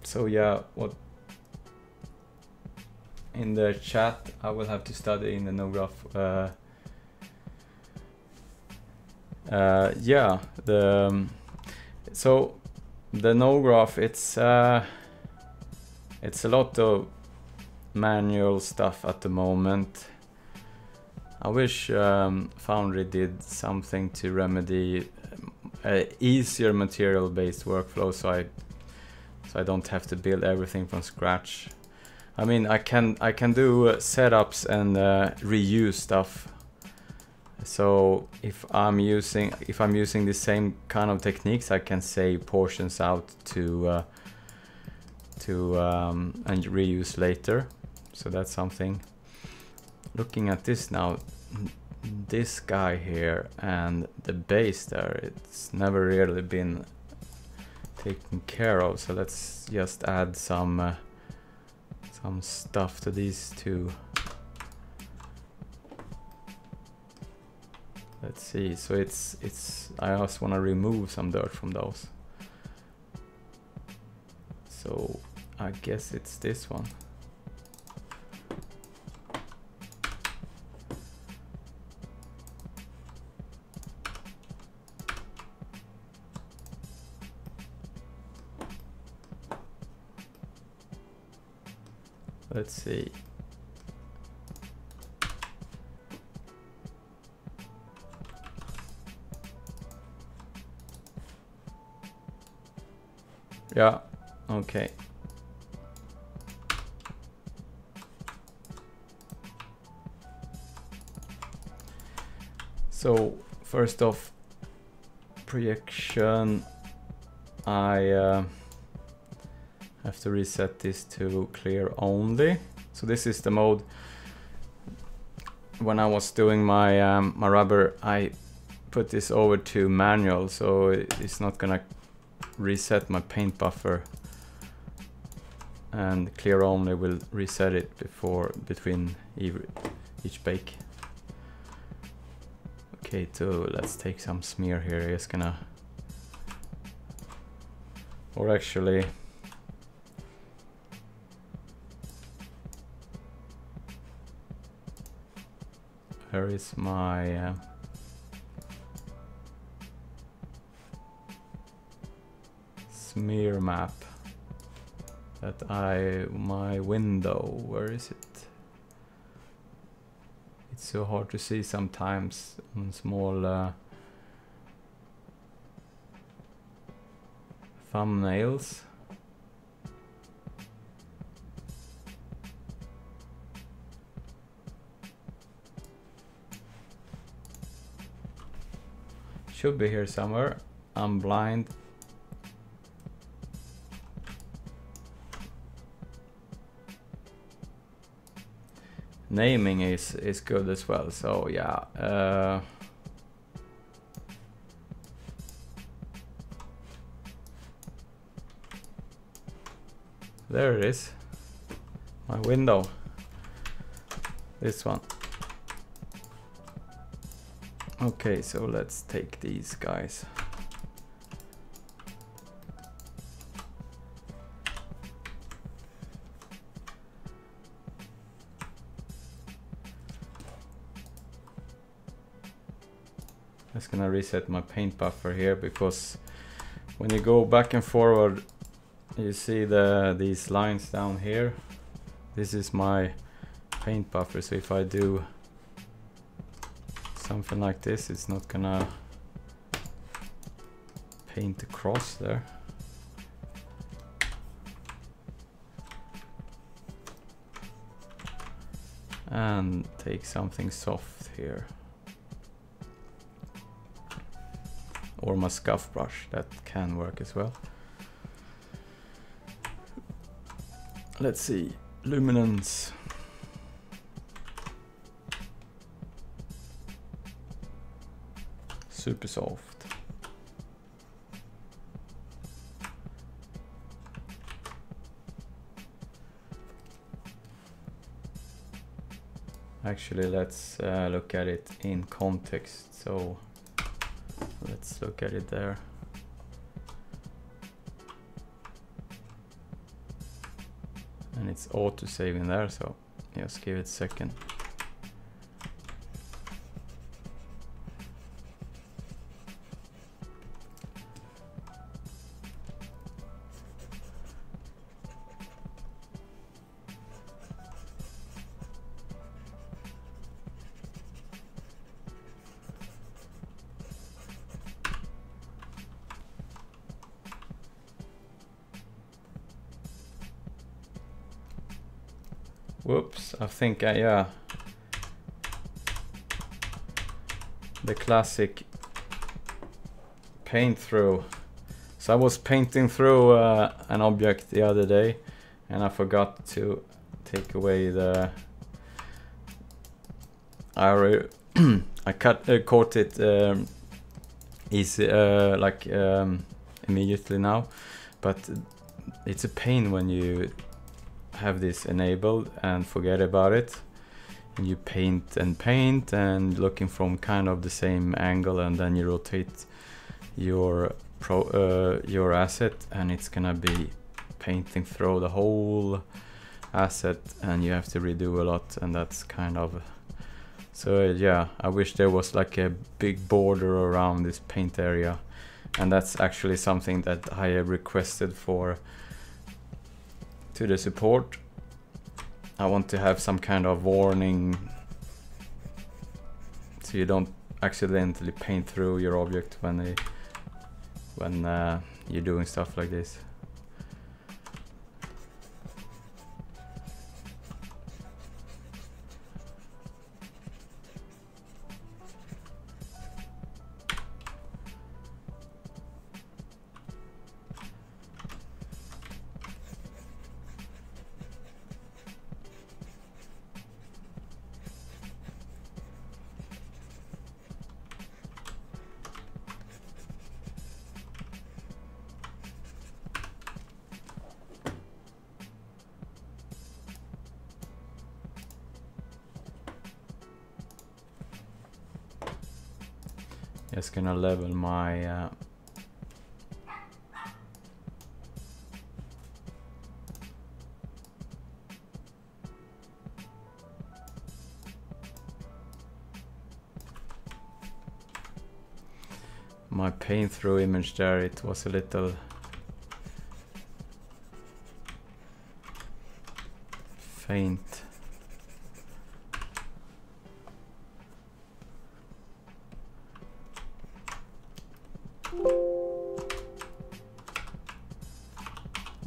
So yeah, what in the chat I will have to study in the no graph. Yeah, so the no graph, it's a lot of manual stuff at the moment. I wish Foundry did something to remedy easier material based workflow, so I don't have to build everything from scratch. I mean, I can do setups and reuse stuff. So if I'm using the same kind of techniques, I can save portions out to and reuse later. So that's something. Looking at this now, this guy here and the base there, it's never really been taken care of. So let's just add some stuff to these two. Let's see, so I also want to remove some dirt from those. So I guess it's this one. Let's see. Yeah, okay. So first off, projection, I have to reset this to clear only. So this is the mode. When I was doing my my rubber, I put this over to manual, so it's not gonna reset my paint buffer, and clear only will reset it between each bake. Okay, so let's take some smear here. It's gonna, or actually, here is my smear map that my window, where is it? It's so hard to see sometimes on small thumbnails. Should be here somewhere. I'm blind. Naming is good as well, so yeah. There it is, my window, this one. Okay, so let's take these guys. Just gonna reset my paint buffer here, because when you go back and forward, you see these lines down here. This is my paint buffer, so if I do something like this, it's not gonna paint across there. And take something soft here. Or my scuff brush, that can work as well. Let's see, luminance. Super soft. Actually, let's look at it in context. So let's look at it there. And it's auto saving there, so just give it a second. Whoops, I think yeah. The classic paint through. So I was painting through an object the other day, and I forgot to take away the I caught it easy like immediately now, but it's a pain when you have this enabled and forget about it. And you paint and paint and looking from kind of the same angle, and then you rotate your asset, and it's gonna be painting through the whole asset, and you have to redo a lot, and that's kind of so yeah, I wish there was like a big border around this paint area, and that's actually something that I have requested for to the support. I want to have some kind of warning so you don't accidentally paint through your object when you're doing stuff like this. Just gonna level my my paint through image there. It was a little faint.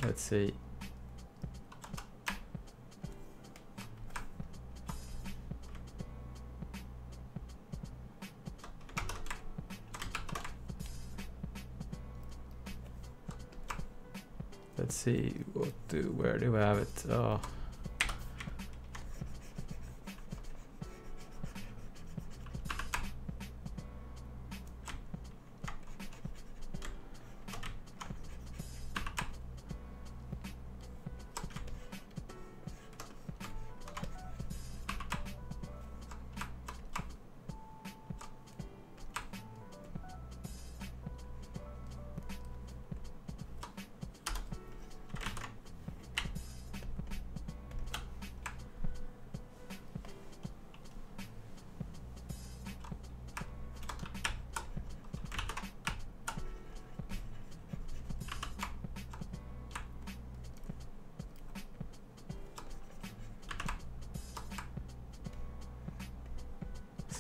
Let's see. Let's see where do we have it? Oh.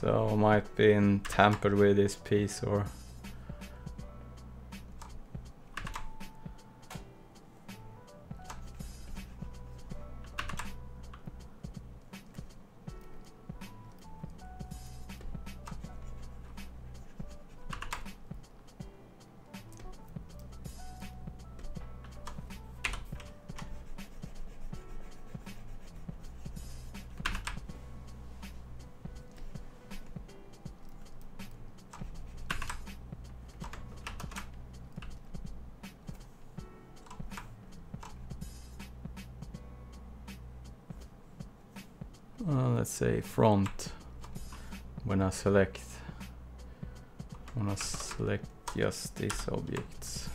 So might been tampered with this piece, or let's say front. When I select just these objects.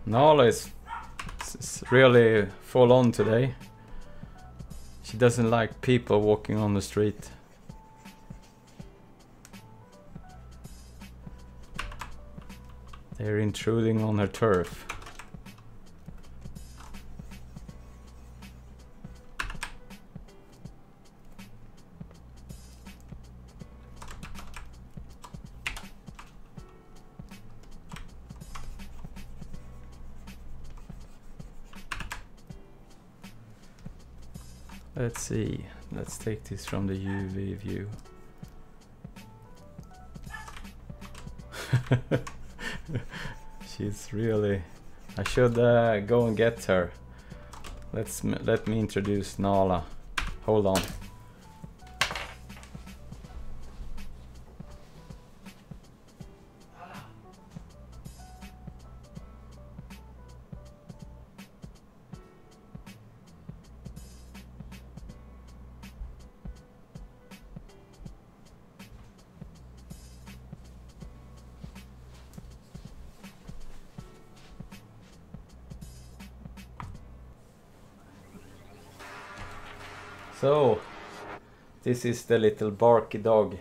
Nala is really full on today. She doesn't like people walking on the street. They're intruding on her turf. Let's see. Let's take this from the UV view. She's really... I should go and get her. Let me introduce Nala. Hold on. So, this is the little barky dog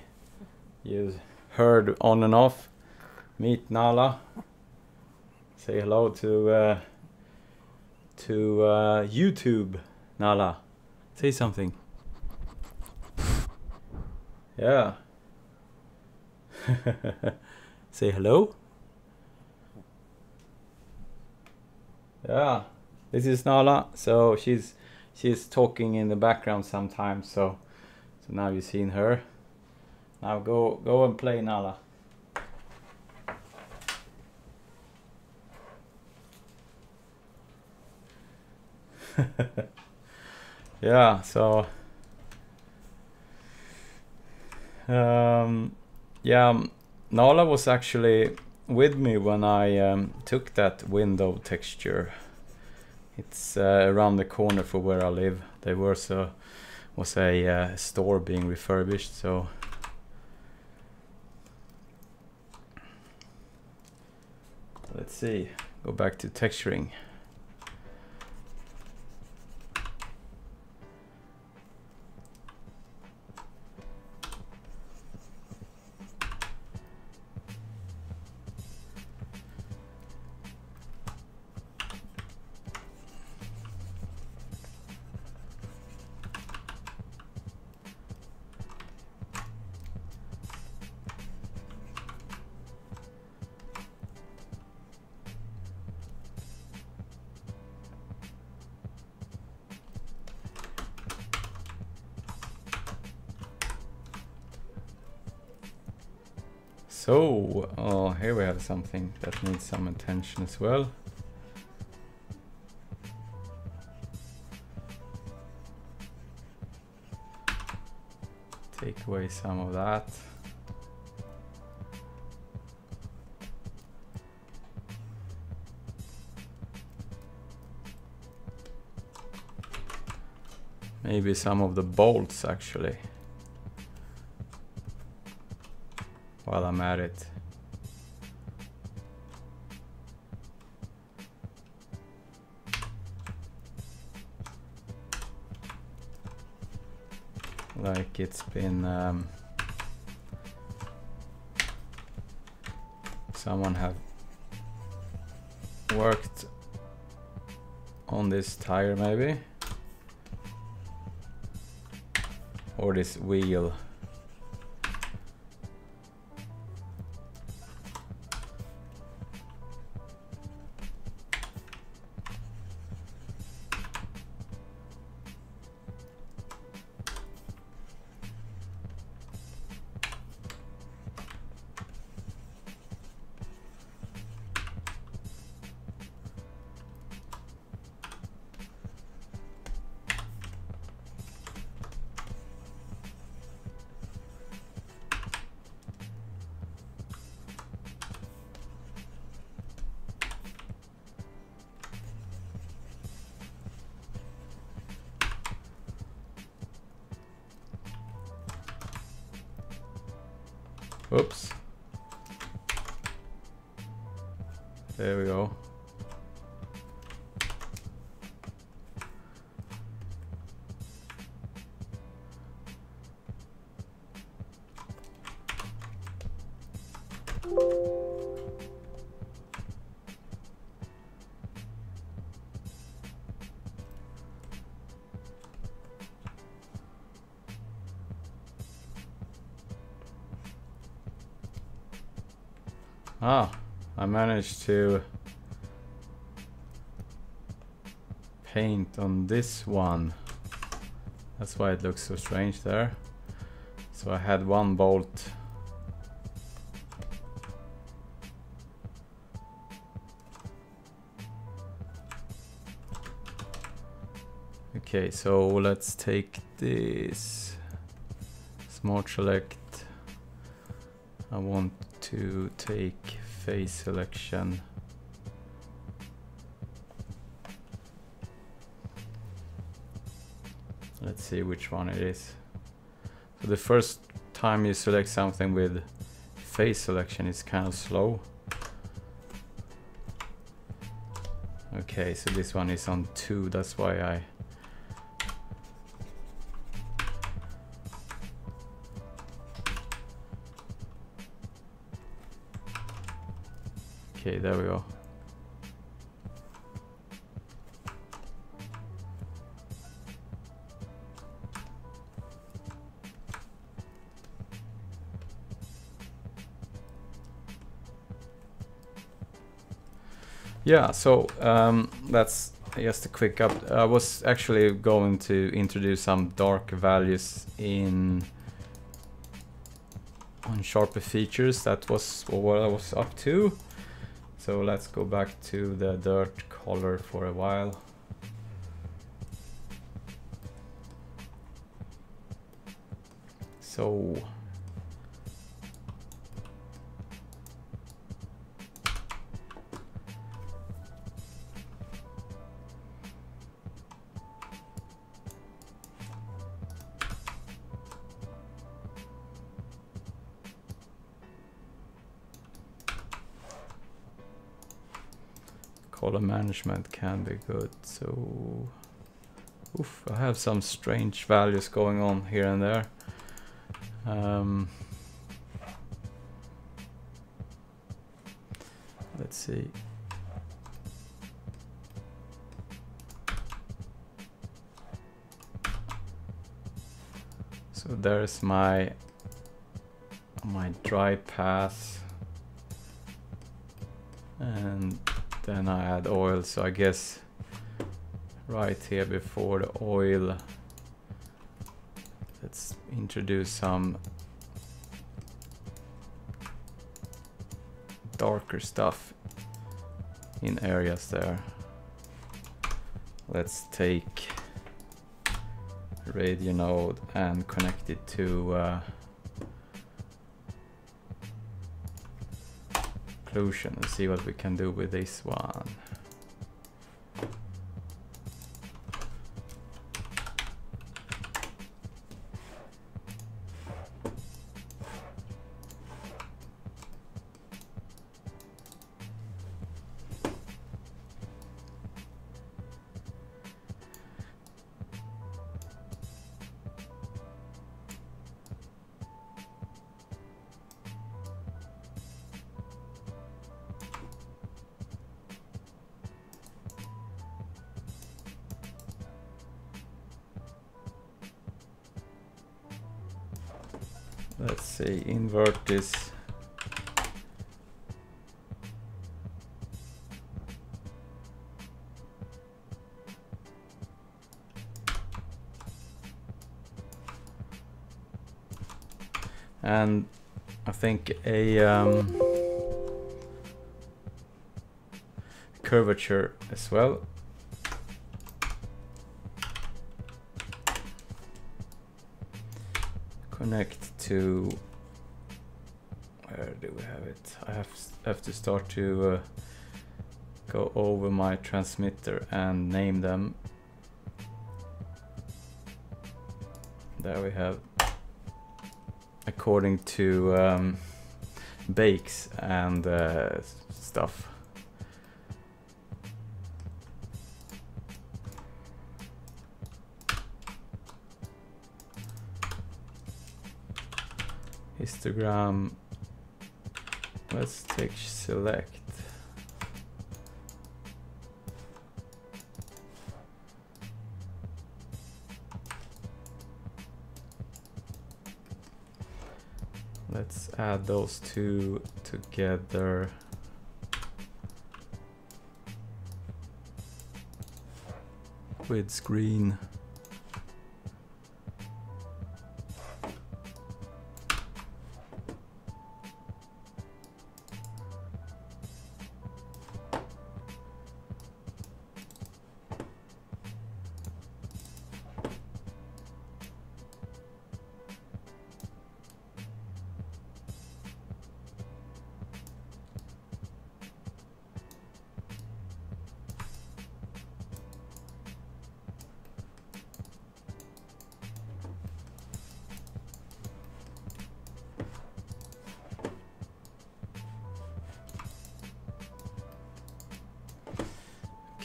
you heard on and off. Meet Nala. Say hello to YouTube, Nala. Say something. Yeah. Say hello. Yeah. This is Nala. So she's talking in the background sometimes, so now you've seen her. Now go and play, Nala. Yeah, so yeah, Nala was actually with me when I took that window texture. It's around the corner for where I live. There was a store being refurbished, so let's see. Go back to texturing. So, here we have something that needs some attention as well. Take away some of that. Maybe some of the bolts actually. While I'm at it. Like it's been someone have worked on this tire maybe, or this wheel. Oops. There we go. Ah, I managed to paint on this one. That's why it looks so strange there. So I had one bolt. Okay, so let's take this Smart Select. I want to take face selection. Let's see which one it is. So the first time you select something with face selection is kind of slow. Okay, so this one is on 2, that's why I... Okay, there we go. Yeah, so that's just a quick up. I was actually going to introduce some dark values on sharper features. That was what I was up to. So let's go back to the dirt color for a while. So color management can be good. So oof, I have some strange values going on here and there. Let's see. So there's my dry path, and then I add oil. So I guess right here before the oil, let's introduce some darker stuff in areas there. Let's take radio node and connect it to Occlusion and see what we can do with this one. Let's say invert this. And I think a curvature as well. Connect to, where do we have it? I have to start to go over my transmitter and name them. There we have, according to bakes and stuff. Histogram, let's take select. Let's add those two together. With screen.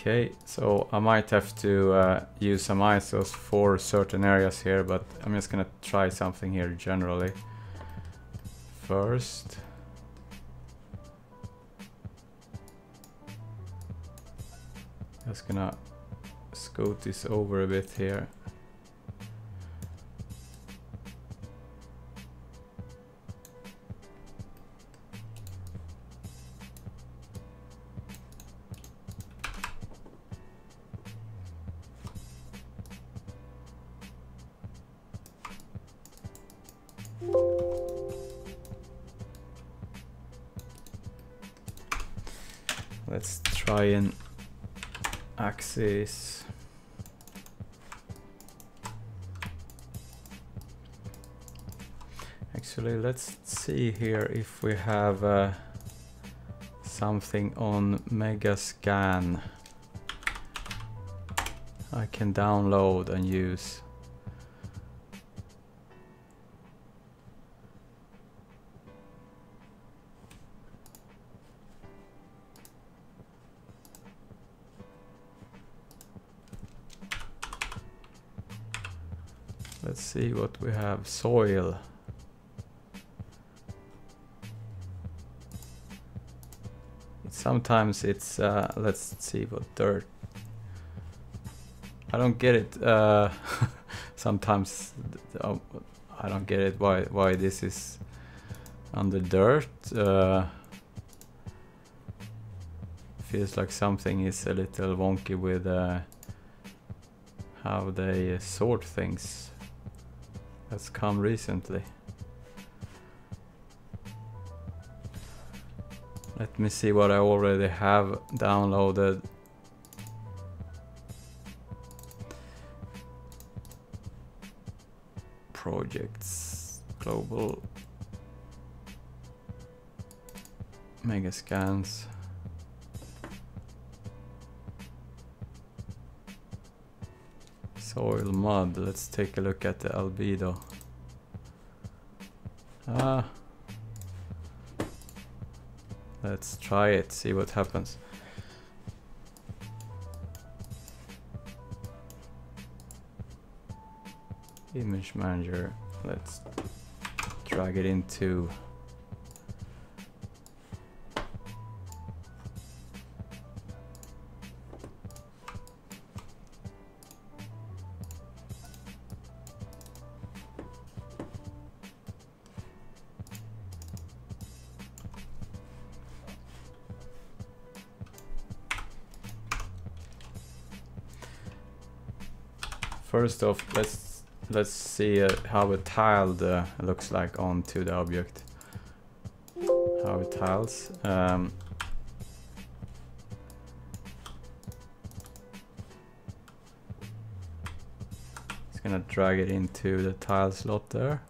Okay, so I might have to use some ISOs for certain areas here, but I'm just gonna try something here generally first. Just gonna scoot this over a bit here. Let's try an axis. Actually, let's see here if we have something on Manga Scan I can download and use. Let's see what we have. Soil. Sometimes it's let's see what dirt. I don't get it. Sometimes I don't get it why this is under dirt. Feels like something is a little wonky with how they sort things. That's come recently. Let me see what I already have downloaded. Projects, global, Manga Scans. Soil mud. Let's take a look at the albedo. Let's try it, see what happens. Image manager. Let's drag it into first off, let's see how a tiled looks like onto the object. How it tiles. It's gonna drag it into the tile slot there.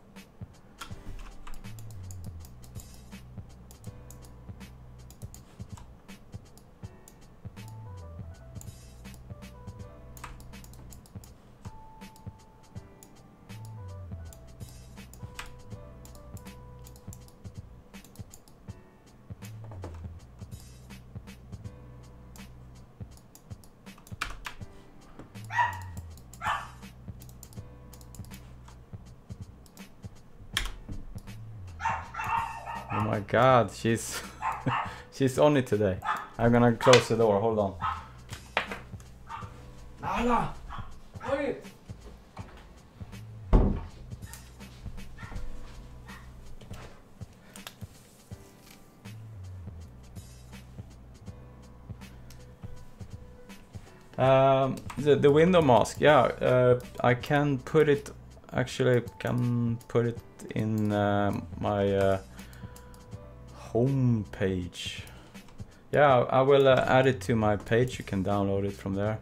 Oh my god, she's she's on it today. I'm gonna close the door, hold on. Nala! Wait! The window mask, yeah, I can put it, actually can put it in my home page. Yeah, I will add it to my page. You can download it from there.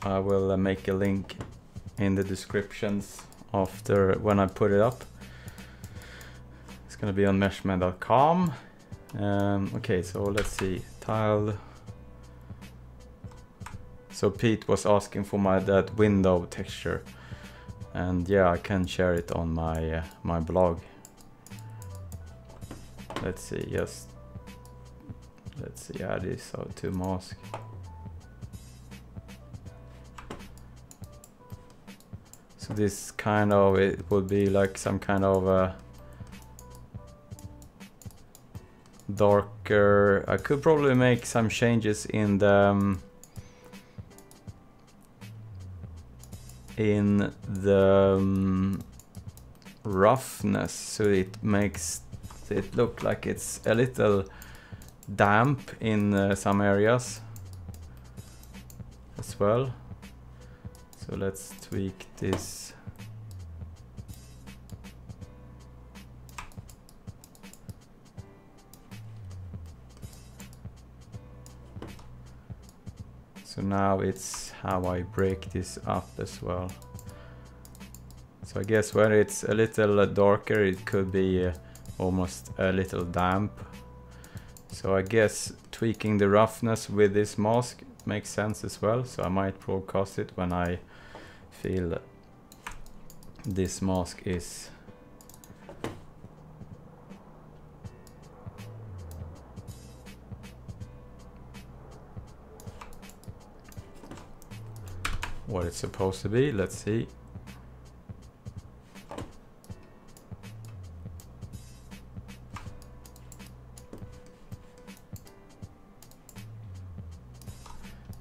I will make a link in the descriptions after when I put it up. It's gonna be on meshmen.com. Okay, so let's see, tiled. So Pete was asking for that window texture, and yeah, I can share it on my my blog. Let's see, yes. Let's see, add this to mask. So this kind of, it would be like some kind of darker. I could probably make some changes in the roughness, so it makes it look like it's a little damp in some areas as well. So let's tweak this. So now it's how I break this up as well. So I guess where it's a little darker, it could be almost a little damp. So I guess tweaking the roughness with this mask makes sense as well. So I might broadcast it when I feel this mask is what it's supposed to be. Let's see.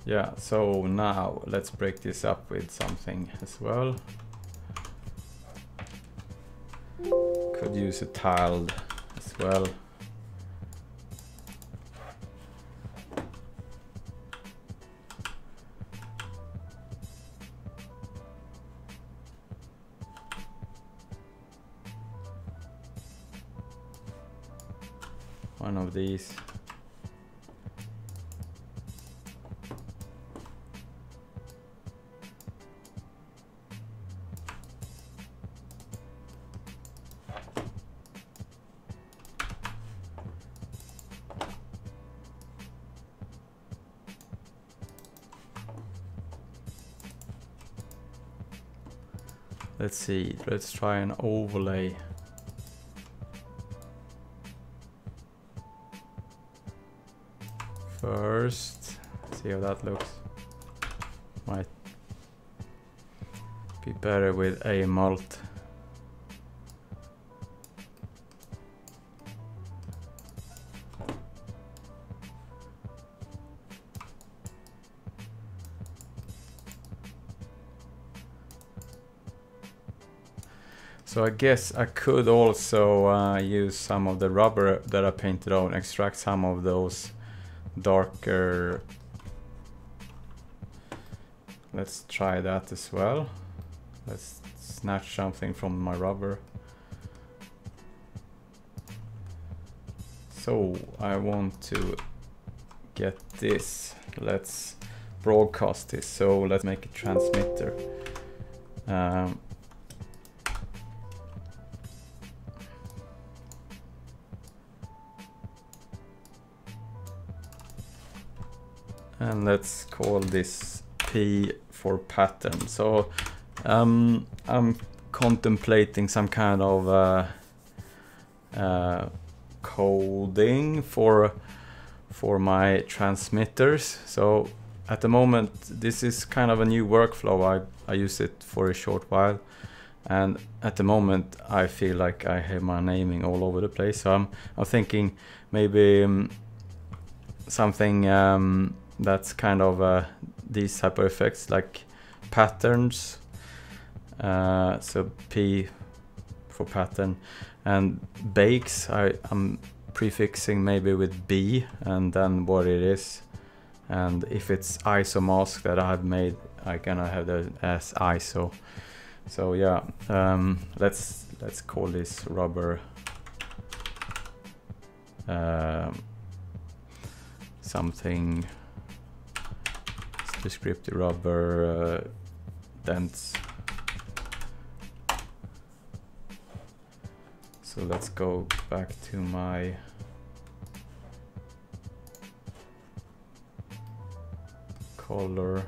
Yeah, so now let's break this up with something as well. Could use a tiled as well. One of these. Let's see, let's try an overlay. First, see how that looks. Might be better with a mult. So I guess I could also use some of the rubber that I painted on, extract some of those darker. Let's try that as well. Let's snatch something from my rubber. So I want to get this. Let's broadcast this. So let's make a transmitter. And let's call this P for pattern. So I'm contemplating some kind of coding for my transmitters. So at the moment, this is kind of a new workflow. I use it for a short while, and at the moment I feel like I have my naming all over the place. So I'm thinking maybe something that's kind of these type of effects, like patterns. So P for pattern, and bakes. I'm prefixing maybe with B and then what it is, and if it's ISO mask that I have made, I gonna have that as ISO. So yeah, let's call this rubber something descriptive, rubber dents. So let's go back to my color.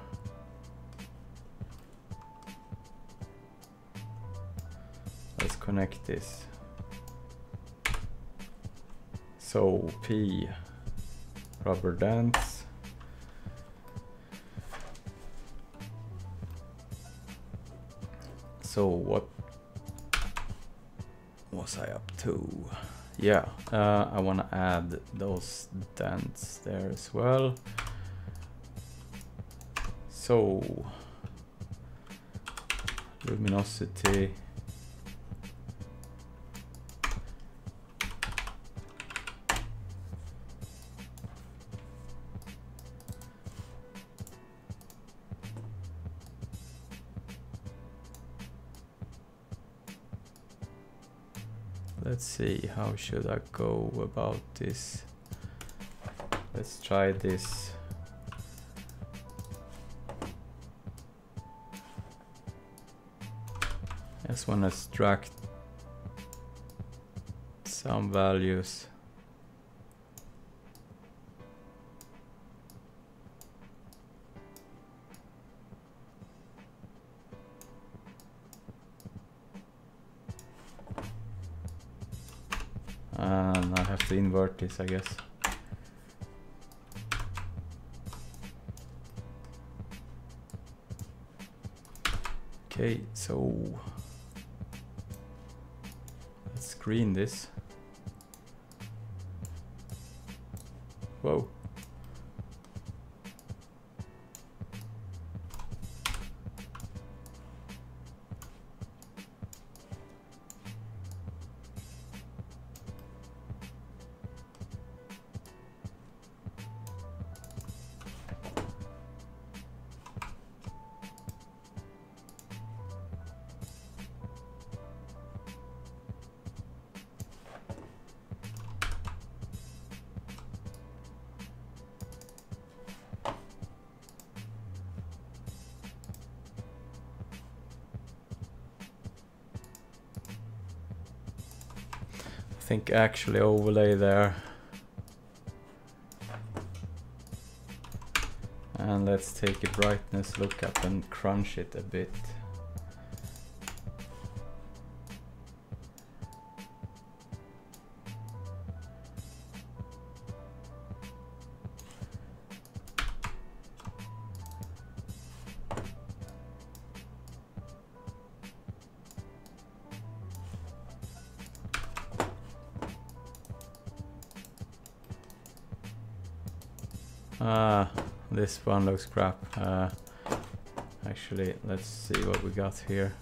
Let's connect this. So P, rubber dents. So what was I up to? Yeah, I want to add those dents there as well. So luminosity. Let's see, how should I go about this? Let's try this. I just want to extract some values. And I have to invert this, I guess. Okay, so let's screen this. Whoa. I think actually overlay there. And let's take a brightness look up and crunch it a bit. This one looks crap. Actually, let's see what we got here.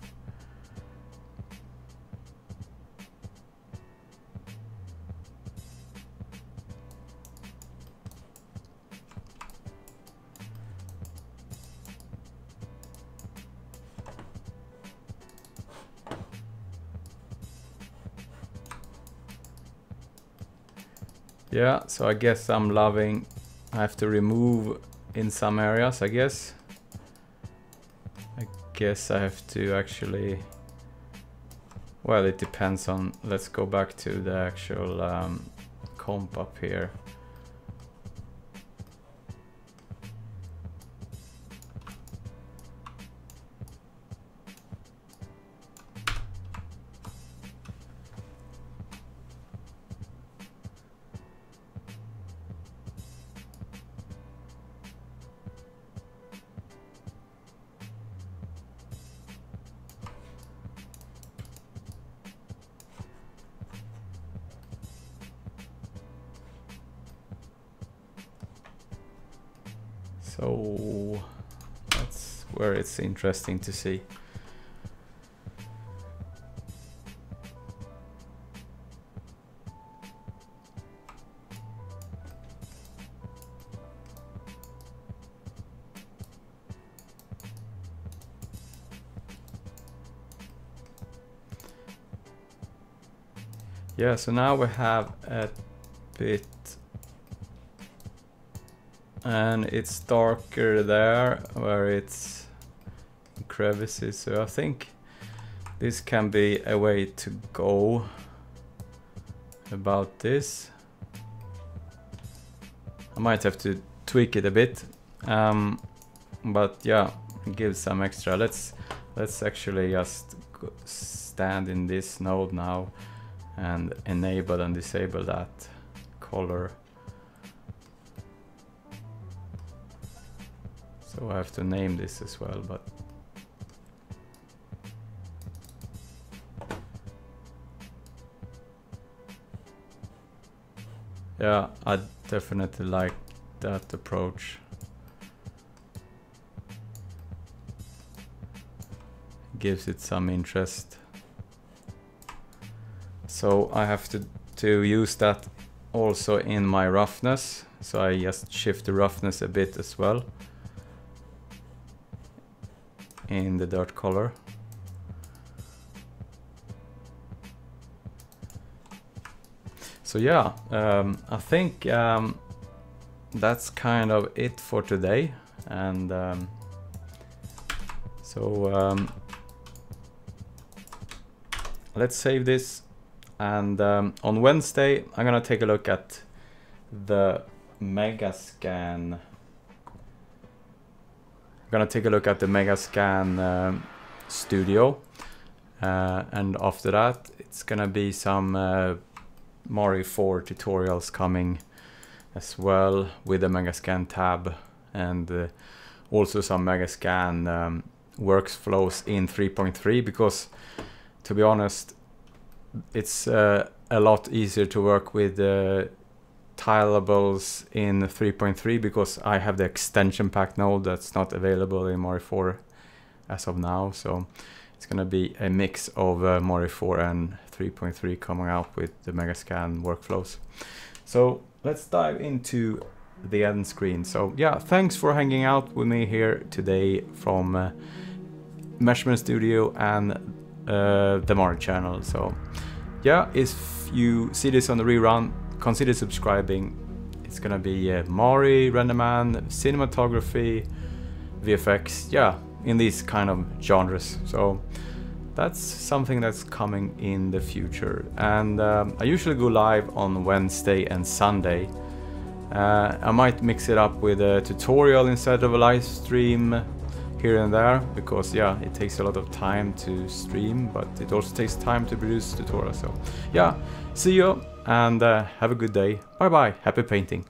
Yeah, so I guess I'm loving. I have to remove in some areas, I guess. I guess I have to actually, well, it depends on, let's go back to the actual comp up here. So that's where it's interesting to see. Yeah, so now we have a bit, and it's darker there where it's crevices, so I think this can be a way to go about this. I might have to tweak it a bit, but yeah, give some extra. Let's actually just stand in this node now and enable and disable that color. So I have to name this as well, but yeah, I definitely like that approach. Gives it some interest. So I have to use that also in my roughness. So I just shift the roughness a bit as well in the dirt color. So yeah, I think that's kind of it for today, and let's save this, and on Wednesday I'm gonna take a look at the Manga Scan. I'm gonna take a look at the Manga Scan studio, and after that it's gonna be some Mario 4 tutorials coming as well with the Manga Scan tab, and also some Manga Scan workflows in 3.3, because to be honest it's a lot easier to work with tileables in 3.3 because I have the extension pack node that's not available in Mario 4 as of now. So it's gonna be a mix of Mario 4 and 3.3 coming out with the Manga Scan workflows. So let's dive into the end screen. So yeah, thanks for hanging out with me here today from Meshmen Studio and the Mario channel. So yeah, if you see this on the rerun, consider subscribing. It's gonna be Mario, Renderman, cinematography, VFX, yeah, in these kind of genres. So that's something that's coming in the future. And I usually go live on Wednesday and Sunday. I might mix it up with a tutorial instead of a live stream here and there, because yeah, it takes a lot of time to stream, but it also takes time to produce tutorials. So yeah, see you and have a good day. Bye bye, happy painting.